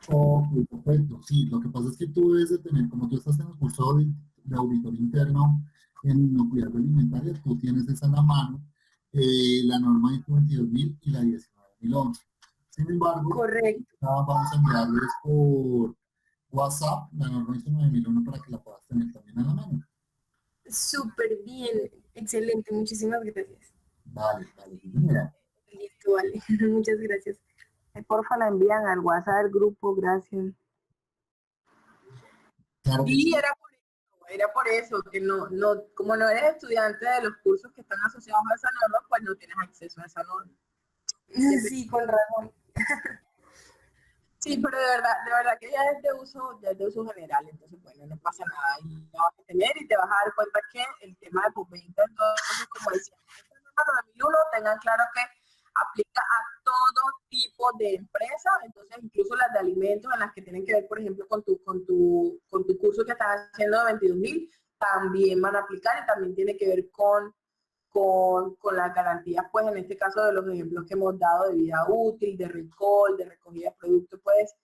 Ok, perfecto. Sí, lo que pasa es que tú debes de tener, como tú estás en el curso de auditor interno en inocuidad alimentaria, tú tienes esa en la mano, la norma ISO 22000 y la 19011. Sin embargo, Correcto. vamos a enviarles WhatsApp, la norma ISO 9001 para que la puedas tener también a la mano. Súper bien, excelente, muchísimas gracias. Vale, vale, sí, señora. Listo, vale, muchas gracias. Porfa, la envían al WhatsApp del grupo, gracias. Claro que Y sí. era por eso, que como no eres estudiante de los cursos que están asociados a esa norma, pues no tienes acceso a esa norma. Sí, con razón. Sí, pero de verdad que ya es de uso general, entonces bueno, no pasa nada, y la vas a tener y te vas a dar cuenta que el tema de postventa, entonces como decía, esta norma 2001, tengan claro que aplica a todo tipo de empresa, entonces incluso las de alimentos en las que tienen que ver, por ejemplo, con tu curso que estás haciendo de 22.000, también van a aplicar y también tiene que ver con las garantías, pues en este caso de los ejemplos que hemos dado de vida útil, de recall, de recogida de productos, pues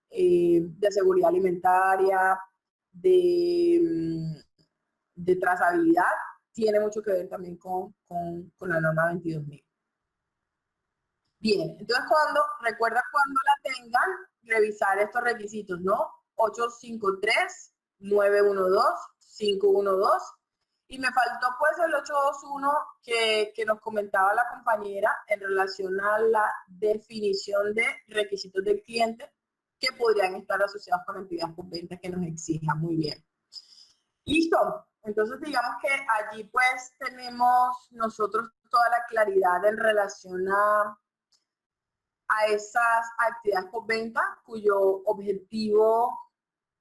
de seguridad alimentaria, de trazabilidad, tiene mucho que ver también con la norma 22.000. Bien, entonces recuerda cuando la tengan, revisar estos requisitos, ¿no? 853, 912, 512. Y me faltó pues el 821 que nos comentaba la compañera en relación a la definición de requisitos del cliente que podrían estar asociados con entidades postventa que nos exija. Muy bien. Listo. Entonces digamos que allí pues tenemos nosotros toda la claridad en relación a esas actividades postventa cuyo objetivo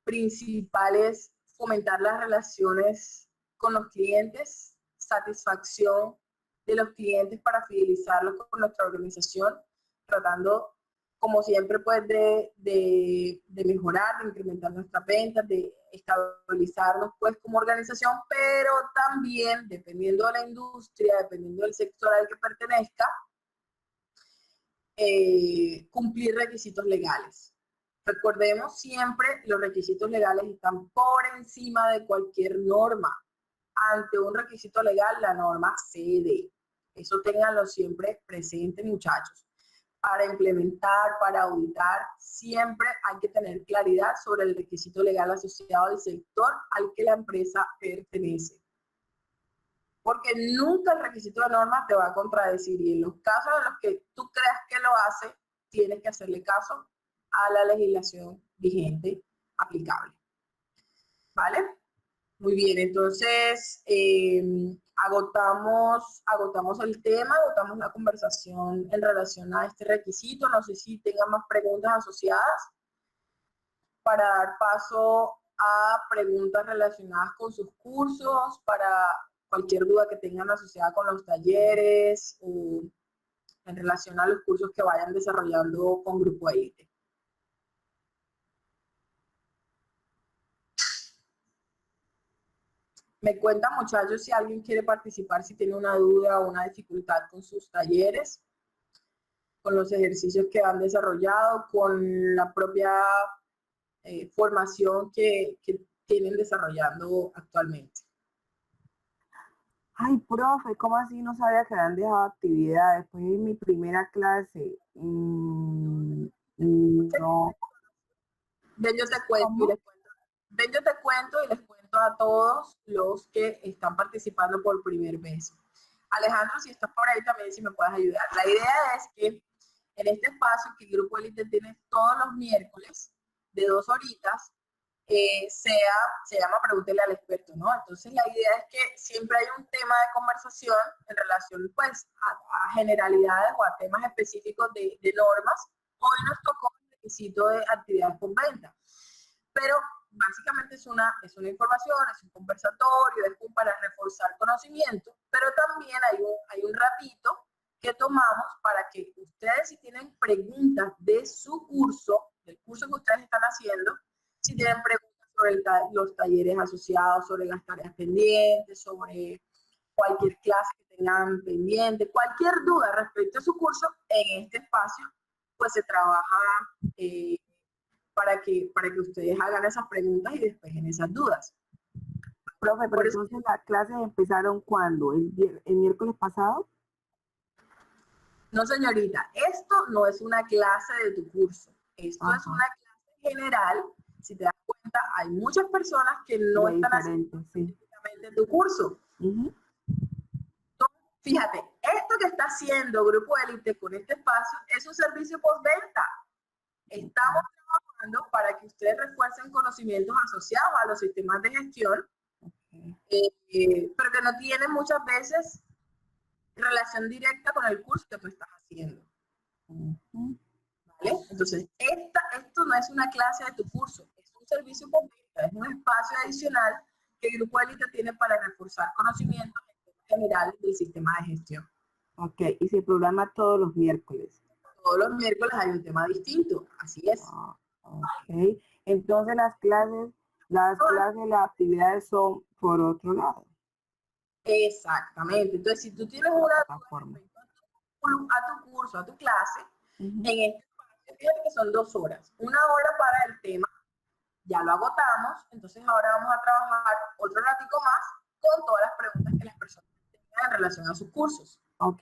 principal es fomentar las relaciones con los clientes, satisfacción de los clientes para fidelizarlos con nuestra organización, tratando, como siempre, pues de mejorar, de incrementar nuestras ventas, de estabilizarnos pues como organización, pero también, dependiendo de la industria, dependiendo del sector al que pertenezca, cumplir requisitos legales. Recordemos siempre, los requisitos legales están por encima de cualquier norma. Ante un requisito legal, la norma cede. Eso ténganlo siempre presente, muchachos. Para implementar, para auditar, siempre hay que tener claridad sobre el requisito legal asociado al sector al que la empresa pertenece. Porque nunca el requisito de norma te va a contradecir, y en los casos en los que tú creas que lo hace, tienes que hacerle caso a la legislación vigente aplicable. ¿Vale? Muy bien, entonces agotamos el tema, agotamos la conversación en relación a este requisito. No sé si tengan más preguntas asociadas para dar paso a preguntas relacionadas con sus cursos, para cualquier duda que tengan asociada con los talleres o en relación a los cursos que vayan desarrollando con Grupo Élite. Me cuentan, muchachos, si alguien quiere participar, si tiene una duda o una dificultad con sus talleres, con los ejercicios que han desarrollado, con la propia formación que tienen desarrollando actualmente. Ay, profe, ¿cómo así no sabía que habían dejado actividades? Fue en mi primera clase. No. Ven, yo te cuento y les cuento a todos los que están participando por primera vez. Alejandro, si estás por ahí también, si me puedes ayudar. La idea es que en este espacio que el Grupo Élite tiene todos los miércoles de 2 horitas, se llama Pregúntele al experto, ¿no? Entonces la idea es que siempre hay un tema de conversación en relación pues a generalidades o a temas específicos de normas. Hoy nos tocó el requisito de actividades postventa, pero básicamente es una información, es un conversatorio, es para reforzar conocimiento, pero también hay un ratito que tomamos para que ustedes, si tienen preguntas de su curso, del curso que ustedes están haciendo, si tienen preguntas sobre los talleres asociados, sobre las tareas pendientes, sobre cualquier clase que tengan pendiente, cualquier duda respecto a su curso, en este espacio pues se trabaja para que ustedes hagan esas preguntas y despejen esas dudas. Profe, pero entonces las clases empezaron ¿cuándo? ¿El miércoles pasado? No, señorita, esto no es una clase de tu curso. Esto es una clase general si te das cuenta, hay muchas personas que no Muy están haciendo diferente, sí. específicamente tu curso. Ujú. Fíjate, esto que está haciendo Grupo Élite con este espacio es un servicio postventa. Estamos trabajando para que ustedes refuercen conocimientos asociados a los sistemas de gestión, pero que no tienen muchas veces relación directa con el curso que tú estás haciendo. ¿Vale? Entonces, esto no es una clase de tu curso, es un servicio postventa, es un espacio adicional que el Grupo Élite tiene para reforzar conocimientos generales del sistema de gestión. Ok, y se programa todos los miércoles. Todos los miércoles hay un tema distinto, así es. Ok, entonces las clases, las actividades son por otro lado. Exactamente. Entonces, si tú tienes una duda Plataforma. respecto a tu curso, a tu clase, Ujú. en este espacio, fíjate que son 2 horas. 1 hora para el tema, ya lo agotamos, entonces ahora vamos a trabajar otro ratico más con todas las preguntas que las personas tengan en relación a sus cursos. Ok,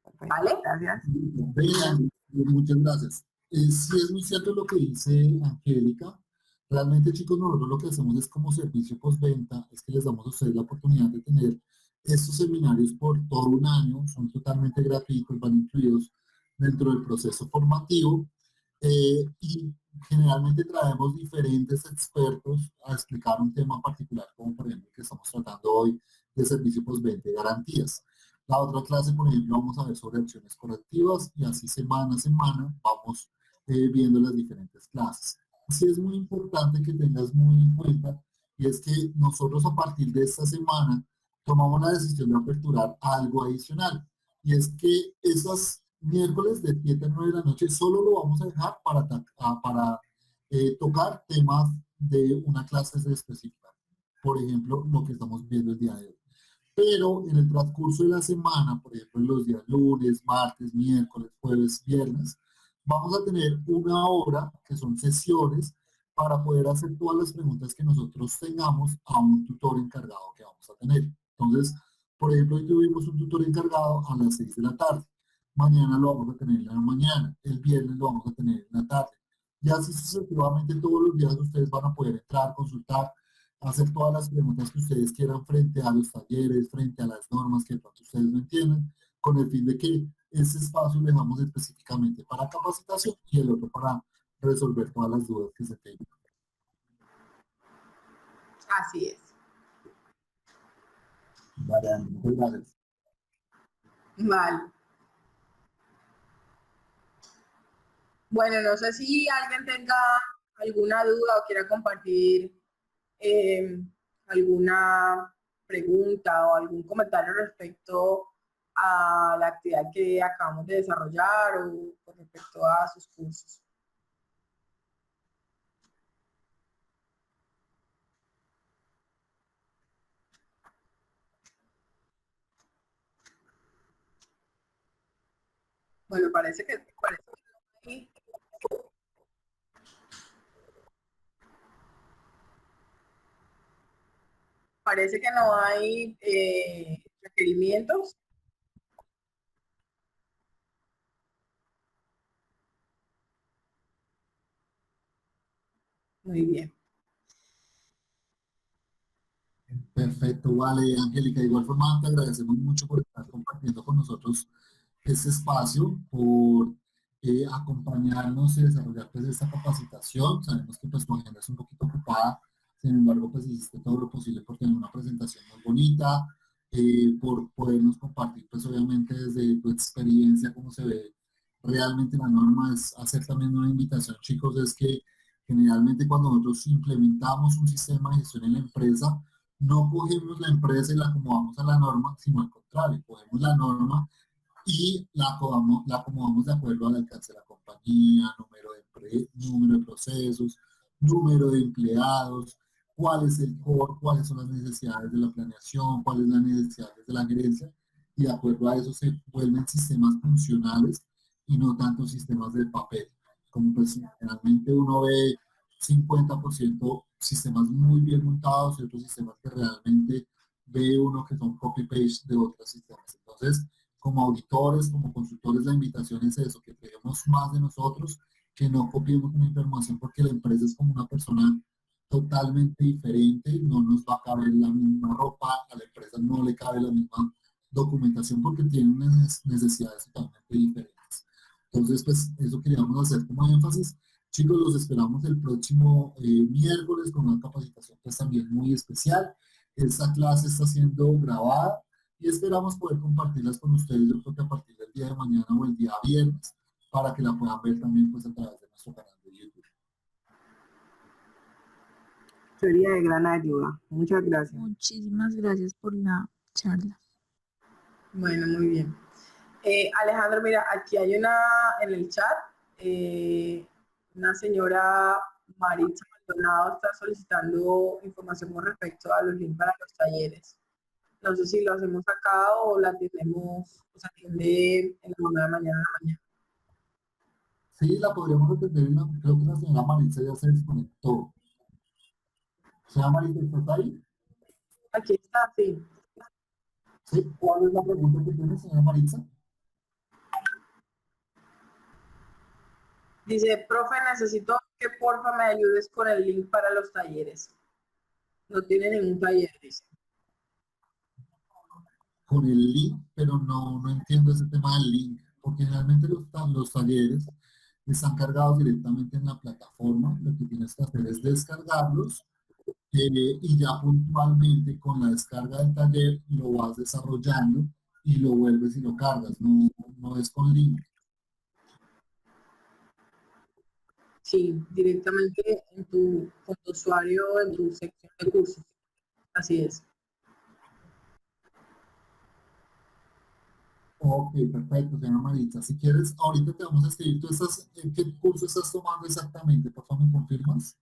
perfecto. ¿Vale? Gracias. Vean, muchas gracias. Sí es muy cierto lo que dice Angélica. Realmente, chicos, nosotros lo que hacemos es como servicio postventa, es que les damos a ustedes la oportunidad de tener estos seminarios por todo un año, son totalmente gratuitos, van incluidos dentro del proceso formativo y generalmente traemos diferentes expertos a explicar un tema particular, como por ejemplo el que estamos tratando hoy de servicio postventa y garantías. La otra clase, por ejemplo, vamos a ver sobre acciones correctivas y así semana a semana vamos viendo las diferentes clases. Sí es muy importante que tengas muy en cuenta y es que nosotros a partir de esta semana tomamos la decisión de aperturar algo adicional y es que esos miércoles de 7 a 9 de la noche solo lo vamos a dejar para tocar temas de una clase específica. Por ejemplo, lo que estamos viendo el día de hoy. Pero en el transcurso de la semana, por ejemplo, en los días lunes, martes, miércoles, jueves, viernes, vamos a tener 1 hora, que son sesiones, para poder hacer todas las preguntas que nosotros tengamos a un tutor encargado que vamos a tener. Entonces, por ejemplo, hoy tuvimos un tutor encargado a las 6 de la tarde. Mañana lo vamos a tener en la mañana. El viernes lo vamos a tener en la tarde. Y así sucesivamente todos los días ustedes van a poder entrar, consultar, hacer todas las preguntas que ustedes quieran frente a los talleres, frente a las normas que de pronto ustedes no entienden, con el fin de que ese espacio lo dejamos específicamente para capacitación y el otro para resolver todas las dudas que se tengan. Así es. Vale, muchas gracias. Vale. Bueno, no sé si alguien tenga alguna duda o quiera compartir alguna pregunta o algún comentario respecto a la actividad que acabamos de desarrollar o con respecto a sus cursos. Bueno, parece que no hay requerimientos. Muy bien. Perfecto, vale, Angélica. De igual forma, te agradecemos mucho por estar compartiendo con nosotros este espacio, por acompañarnos y desarrollar pues esta capacitación. Sabemos que pues tu agenda es un poquito ocupada, sin embargo pues hiciste todo lo posible por tener una presentación muy bonita, por podernos compartir pues obviamente desde tu experiencia cómo se ve realmente la norma. Es hacer también una invitación, chicos, es que generalmente cuando nosotros implementamos un sistema de gestión en la empresa, no cogemos la empresa y la acomodamos a la norma, sino al contrario, cogemos la norma y la acomodamos de acuerdo al alcance de la compañía, número de procesos, número de empleados, cuál es el core, cuáles son las necesidades de la planeación, cuáles son las necesidades de la gerencia, y de acuerdo a eso se vuelven sistemas funcionales y no tanto sistemas de papel. Como pues generalmente uno ve 50% sistemas muy bien montados y otros sistemas que realmente ve uno que son copy-paste de otros sistemas. Entonces, como auditores, como consultores, la invitación es eso, que creemos más de nosotros, que no copiemos una información porque la empresa es como una persona totalmente diferente, no nos va a caber la misma ropa, a la empresa no le cabe la misma documentación porque tiene unas necesidades totalmente diferentes. Entonces, pues eso queríamos hacer como énfasis. Chicos, los esperamos el próximo miércoles con una capacitación pues también muy especial. Esta clase está siendo grabada y esperamos poder compartirlas con ustedes, yo creo que a partir del día de mañana o el día viernes, para que la puedan ver también pues a través de nuestro canal de YouTube. Sería de gran ayuda. Muchas gracias. Muchísimas gracias por la charla. Bueno, muy bien. Alejandro, mira, aquí hay una en el chat, una señora Maritza Maldonado está solicitando información con respecto a los links para los talleres. No sé si lo hacemos acá o la tenemos, o se atiende en la mañana de la mañana. Sí, la podríamos atender, creo que la señora Maritza ya se desconectó. Señora Maritza, ¿estás ahí? Aquí está, sí. Sí, ¿cuál es la pregunta que tiene, señora Maritza? Dice, profe, necesito que porfa me ayudes con el link para los talleres. No tiene ningún taller, dice. Con el link, pero no entiendo ese tema del link, porque generalmente los talleres están cargados directamente en la plataforma. Lo que tienes que hacer es descargarlos y ya puntualmente con la descarga del taller lo vas desarrollando y lo vuelves y lo cargas, no es con link. Sí, directamente con tu usuario en tu sección de cursos. Así es. Ok, perfecto, señora Maritza. Si quieres, ahorita te vamos a escribir. ¿En qué curso estás tomando exactamente? Por favor, ¿me confirmas?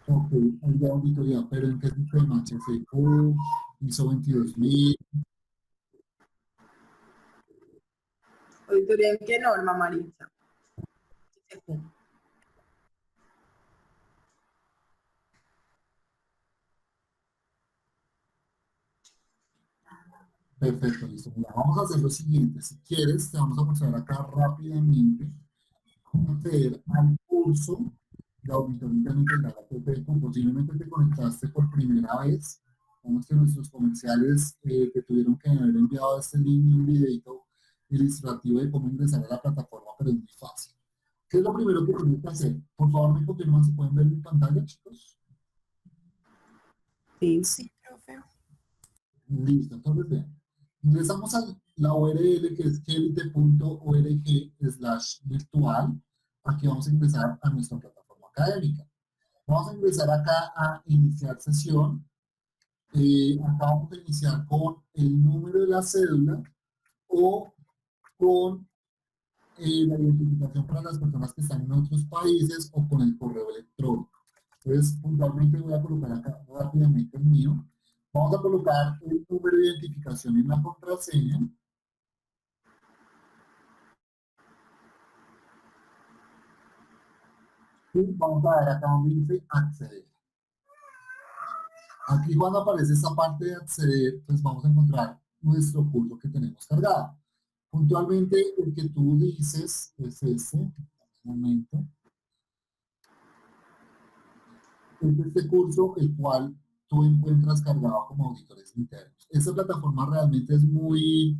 Ok, el de auditoría, pero ¿en qué sistema? HCQ, ISO 22000. ¿Auditoría en qué norma, Maritza? Perfecto, listo. Mira, vamos a hacer lo siguiente. Si quieres, te vamos a mostrar acá rápidamente cómo acceder al curso de auditoría interna integral APP. Posiblemente te conectaste por primera vez. Vamos que nuestros comerciales te tuvieron que haber enviado este link y un videito ilustrativo de cómo ingresar a la plataforma, pero es muy fácil. ¿Qué es lo primero que tienes que hacer? Por favor, me confirman si pueden ver mi pantalla, chicos. Sí. Sí, profe. Listo, entonces vean. Ingresamos a la URL que es kelite.org/virtual. Aquí vamos a ingresar a nuestra plataforma académica. Vamos a ingresar acá a iniciar sesión. Acá vamos a iniciar con el número de la cédula o con la identificación para las personas que están en otros países o con el correo electrónico. Entonces, puntualmente voy a colocar acá rápidamente el mío. Vamos a colocar el número de identificación en la contraseña. Y vamos a ver acá donde dice acceder. Aquí cuando aparece esta parte de acceder, pues vamos a encontrar nuestro curso que tenemos cargado. Puntualmente el que tú dices es este. Un momento. Es este curso el cual tú encuentras cargado como auditores internos. Esta plataforma realmente es muy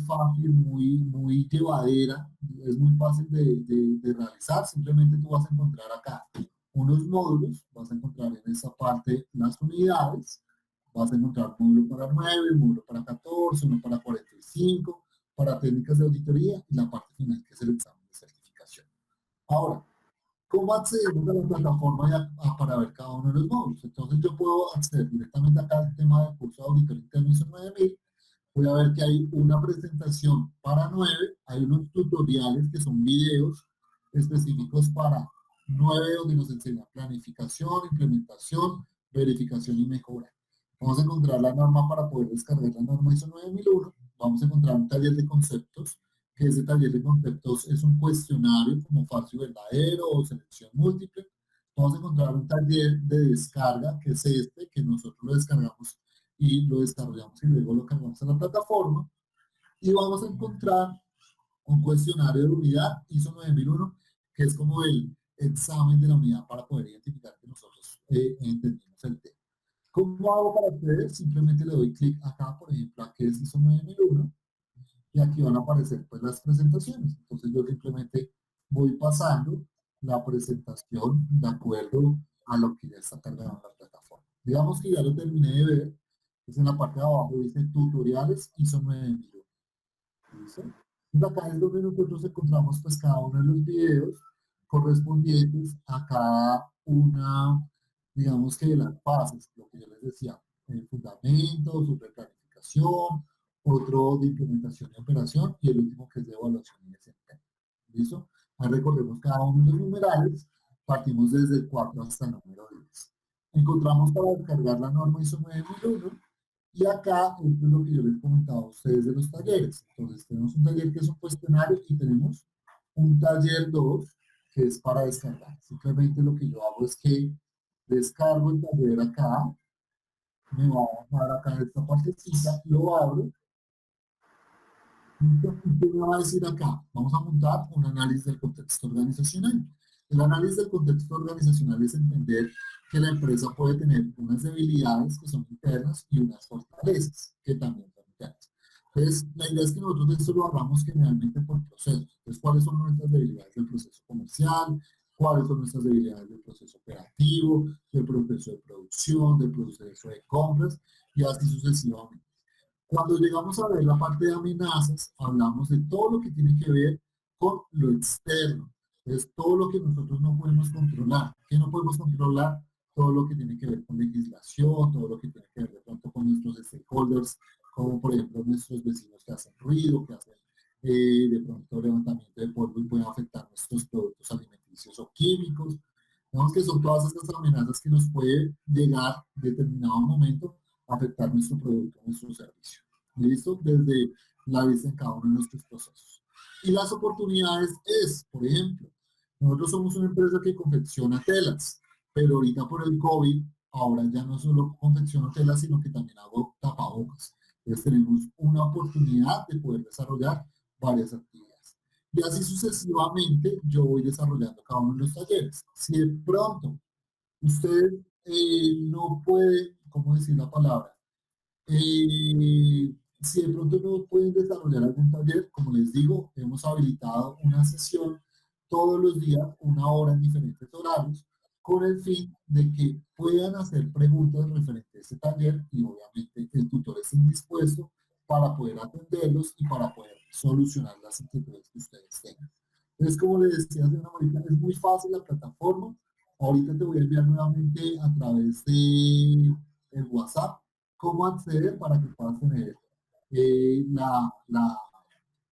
fácil, muy llevadera, es muy fácil de realizar. Simplemente tú vas a encontrar acá unos módulos, vas a encontrar en esa parte las unidades, vas a encontrar módulo para 9, módulo para 14, uno para 45, para técnicas de auditoría y la parte final que es el examen de certificación. Ahora, ¿cómo accedemos a la plataforma para ver cada uno de los módulos? Entonces yo puedo acceder directamente acá al tema del curso de auditoría interno ISO 9000. Voy a ver que hay una presentación para 9, hay unos tutoriales que son videos específicos para 9 donde nos enseña planificación, implementación, verificación y mejora. Vamos a encontrar la norma para poder descargar la norma ISO 9001. Vamos a encontrar un taller de conceptos, que ese taller de conceptos es un cuestionario como falso y verdadero o selección múltiple. vamos a encontrar un taller de descarga, que es este, que nosotros lo descargamos y lo desarrollamos y luego lo cargamos en la plataforma. Y vamos a encontrar un cuestionario de unidad ISO 9001, que es como el examen de la unidad para poder identificar que nosotros entendimos el tema. ¿Cómo hago para ustedes? Simplemente le doy clic acá, por ejemplo, aquí es ISO 9001, y aquí van a aparecer pues las presentaciones. Entonces yo simplemente voy pasando la presentación de acuerdo a lo que ya está cargado en la plataforma. Digamos que ya lo terminé de ver, es en la parte de abajo dice tutoriales ISO 9001. ¿Listo? Entonces acá es donde nosotros encontramos pues cada uno de los videos correspondientes a cada una, digamos que de las fases, lo que yo les decía, el fundamento, su planificación, otro de implementación y operación, y el último que es de evaluación y desempeño. ¿Listo? Ahí recordemos cada uno de los numerales, partimos desde el 4 hasta el número 10. Encontramos para descargar la norma ISO 9001, y acá esto es lo que yo les comentaba a ustedes de los talleres. Entonces tenemos un taller que es un cuestionario y tenemos un taller 2 que es para descargar. Simplemente lo que yo hago es que descargo el taller acá, me va a bajar acá en esta partecita, lo abro. ¿Y qué me va a decir acá? Vamos a montar un análisis del contexto organizacional. El análisis del contexto organizacional es entender que la empresa puede tener unas debilidades que son internas y unas fortalezas que también son internas. Entonces, la idea es que nosotros esto lo hagamos generalmente por procesos. Entonces, ¿cuáles son nuestras debilidades del proceso comercial? ¿Cuáles son nuestras debilidades del proceso operativo, del proceso de producción, del proceso de compras y así sucesivamente? Cuando llegamos a ver la parte de amenazas, hablamos de todo lo que tiene que ver con lo externo. Es todo lo que nosotros no podemos controlar. ¿Qué no podemos controlar? Todo lo que tiene que ver con legislación, todo lo que tiene que ver de pronto con nuestros stakeholders, como por ejemplo nuestros vecinos que hacen ruido, que hacen de pronto levantamiento de polvo y pueden afectar nuestros productos alimenticios o químicos. Vemos que son todas estas amenazas que nos puede llegar en determinado momento a afectar nuestro producto, nuestro servicio. ¿Listo? Desde la vista en cada uno de nuestros procesos. Y las oportunidades es, por ejemplo, nosotros somos una empresa que confecciona telas, pero ahorita por el COVID, ahora ya no solo confecciono telas, sino que también hago tapabocas. Entonces tenemos una oportunidad de poder desarrollar varias actividades. Y así sucesivamente yo voy desarrollando cada uno de los talleres. Si de pronto usted no puede, ¿cómo decir la palabra? Si de pronto no pueden desarrollar algún taller, como les digo, hemos habilitado una sesión todos los días, 1 hora en diferentes horarios, con el fin de que puedan hacer preguntas referentes a ese taller y obviamente el tutor esté dispuesto para poder atenderlos y para poder solucionar las inquietudes que ustedes tengan. Entonces, como les decía, señora Marita, es muy fácil la plataforma. Ahorita te voy a enviar nuevamente a través de el WhatsApp cómo acceder para que puedas tener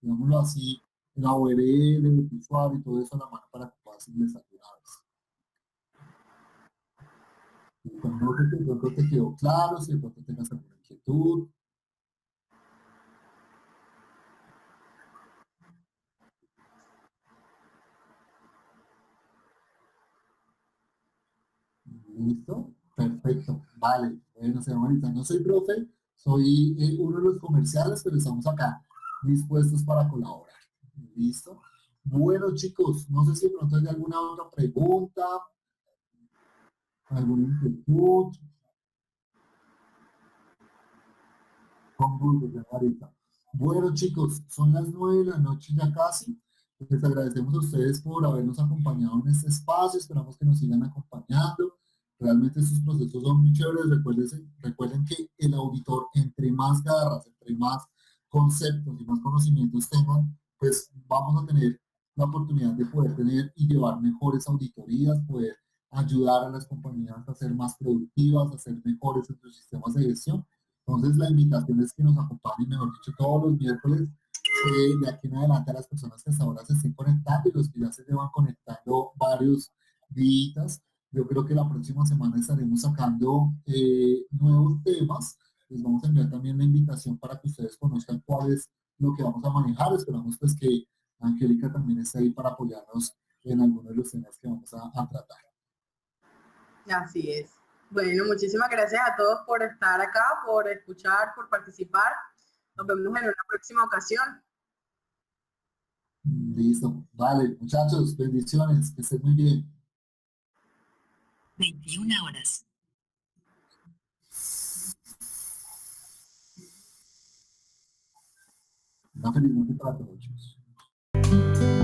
digámoslo así, la URL, el usuario y todo eso a la mano para que puedas ingresar de una vez. No sé si de pronto te quedó claro, si de pronto tengas alguna inquietud. ¿Listo? Perfecto. Vale. Bueno, señora Marita, no soy profe, soy uno de los comerciales, pero estamos acá dispuestos para colaborar. ¿Listo? Bueno, chicos, no sé si de pronto hay alguna otra pregunta, alguna inquietud. Con gusto, señora Marita. Bueno, chicos, son las 9 de la noche ya casi. Les agradecemos a ustedes por habernos acompañado en este espacio. Esperamos que nos sigan acompañando. Realmente estos procesos son muy chéveres. Recuerden que el auditor, entre más garras, entre más conceptos y más conocimientos tengan, pues vamos a tener la oportunidad de poder tener y llevar mejores auditorías, poder ayudar a las compañías a ser más productivas, a ser mejores en sus sistemas de gestión. Entonces la invitación es que nos acompañen, mejor dicho, todos los miércoles de aquí en adelante a las personas que hasta ahora se estén conectando y los que ya se llevan conectando varios días. Yo creo que la próxima semana estaremos sacando nuevos temas. Les vamos a enviar también la invitación para que ustedes conozcan cuál es lo que vamos a manejar. Esperamos pues que Angélica también esté ahí para apoyarnos en algunos de los temas que vamos a tratar. Así es. Bueno, muchísimas gracias a todos por estar acá, por escuchar, por participar. Nos vemos en una próxima ocasión. Listo. Vale, muchachos, bendiciones, que estén muy bien. 21 horas. Una feliz noche para todos.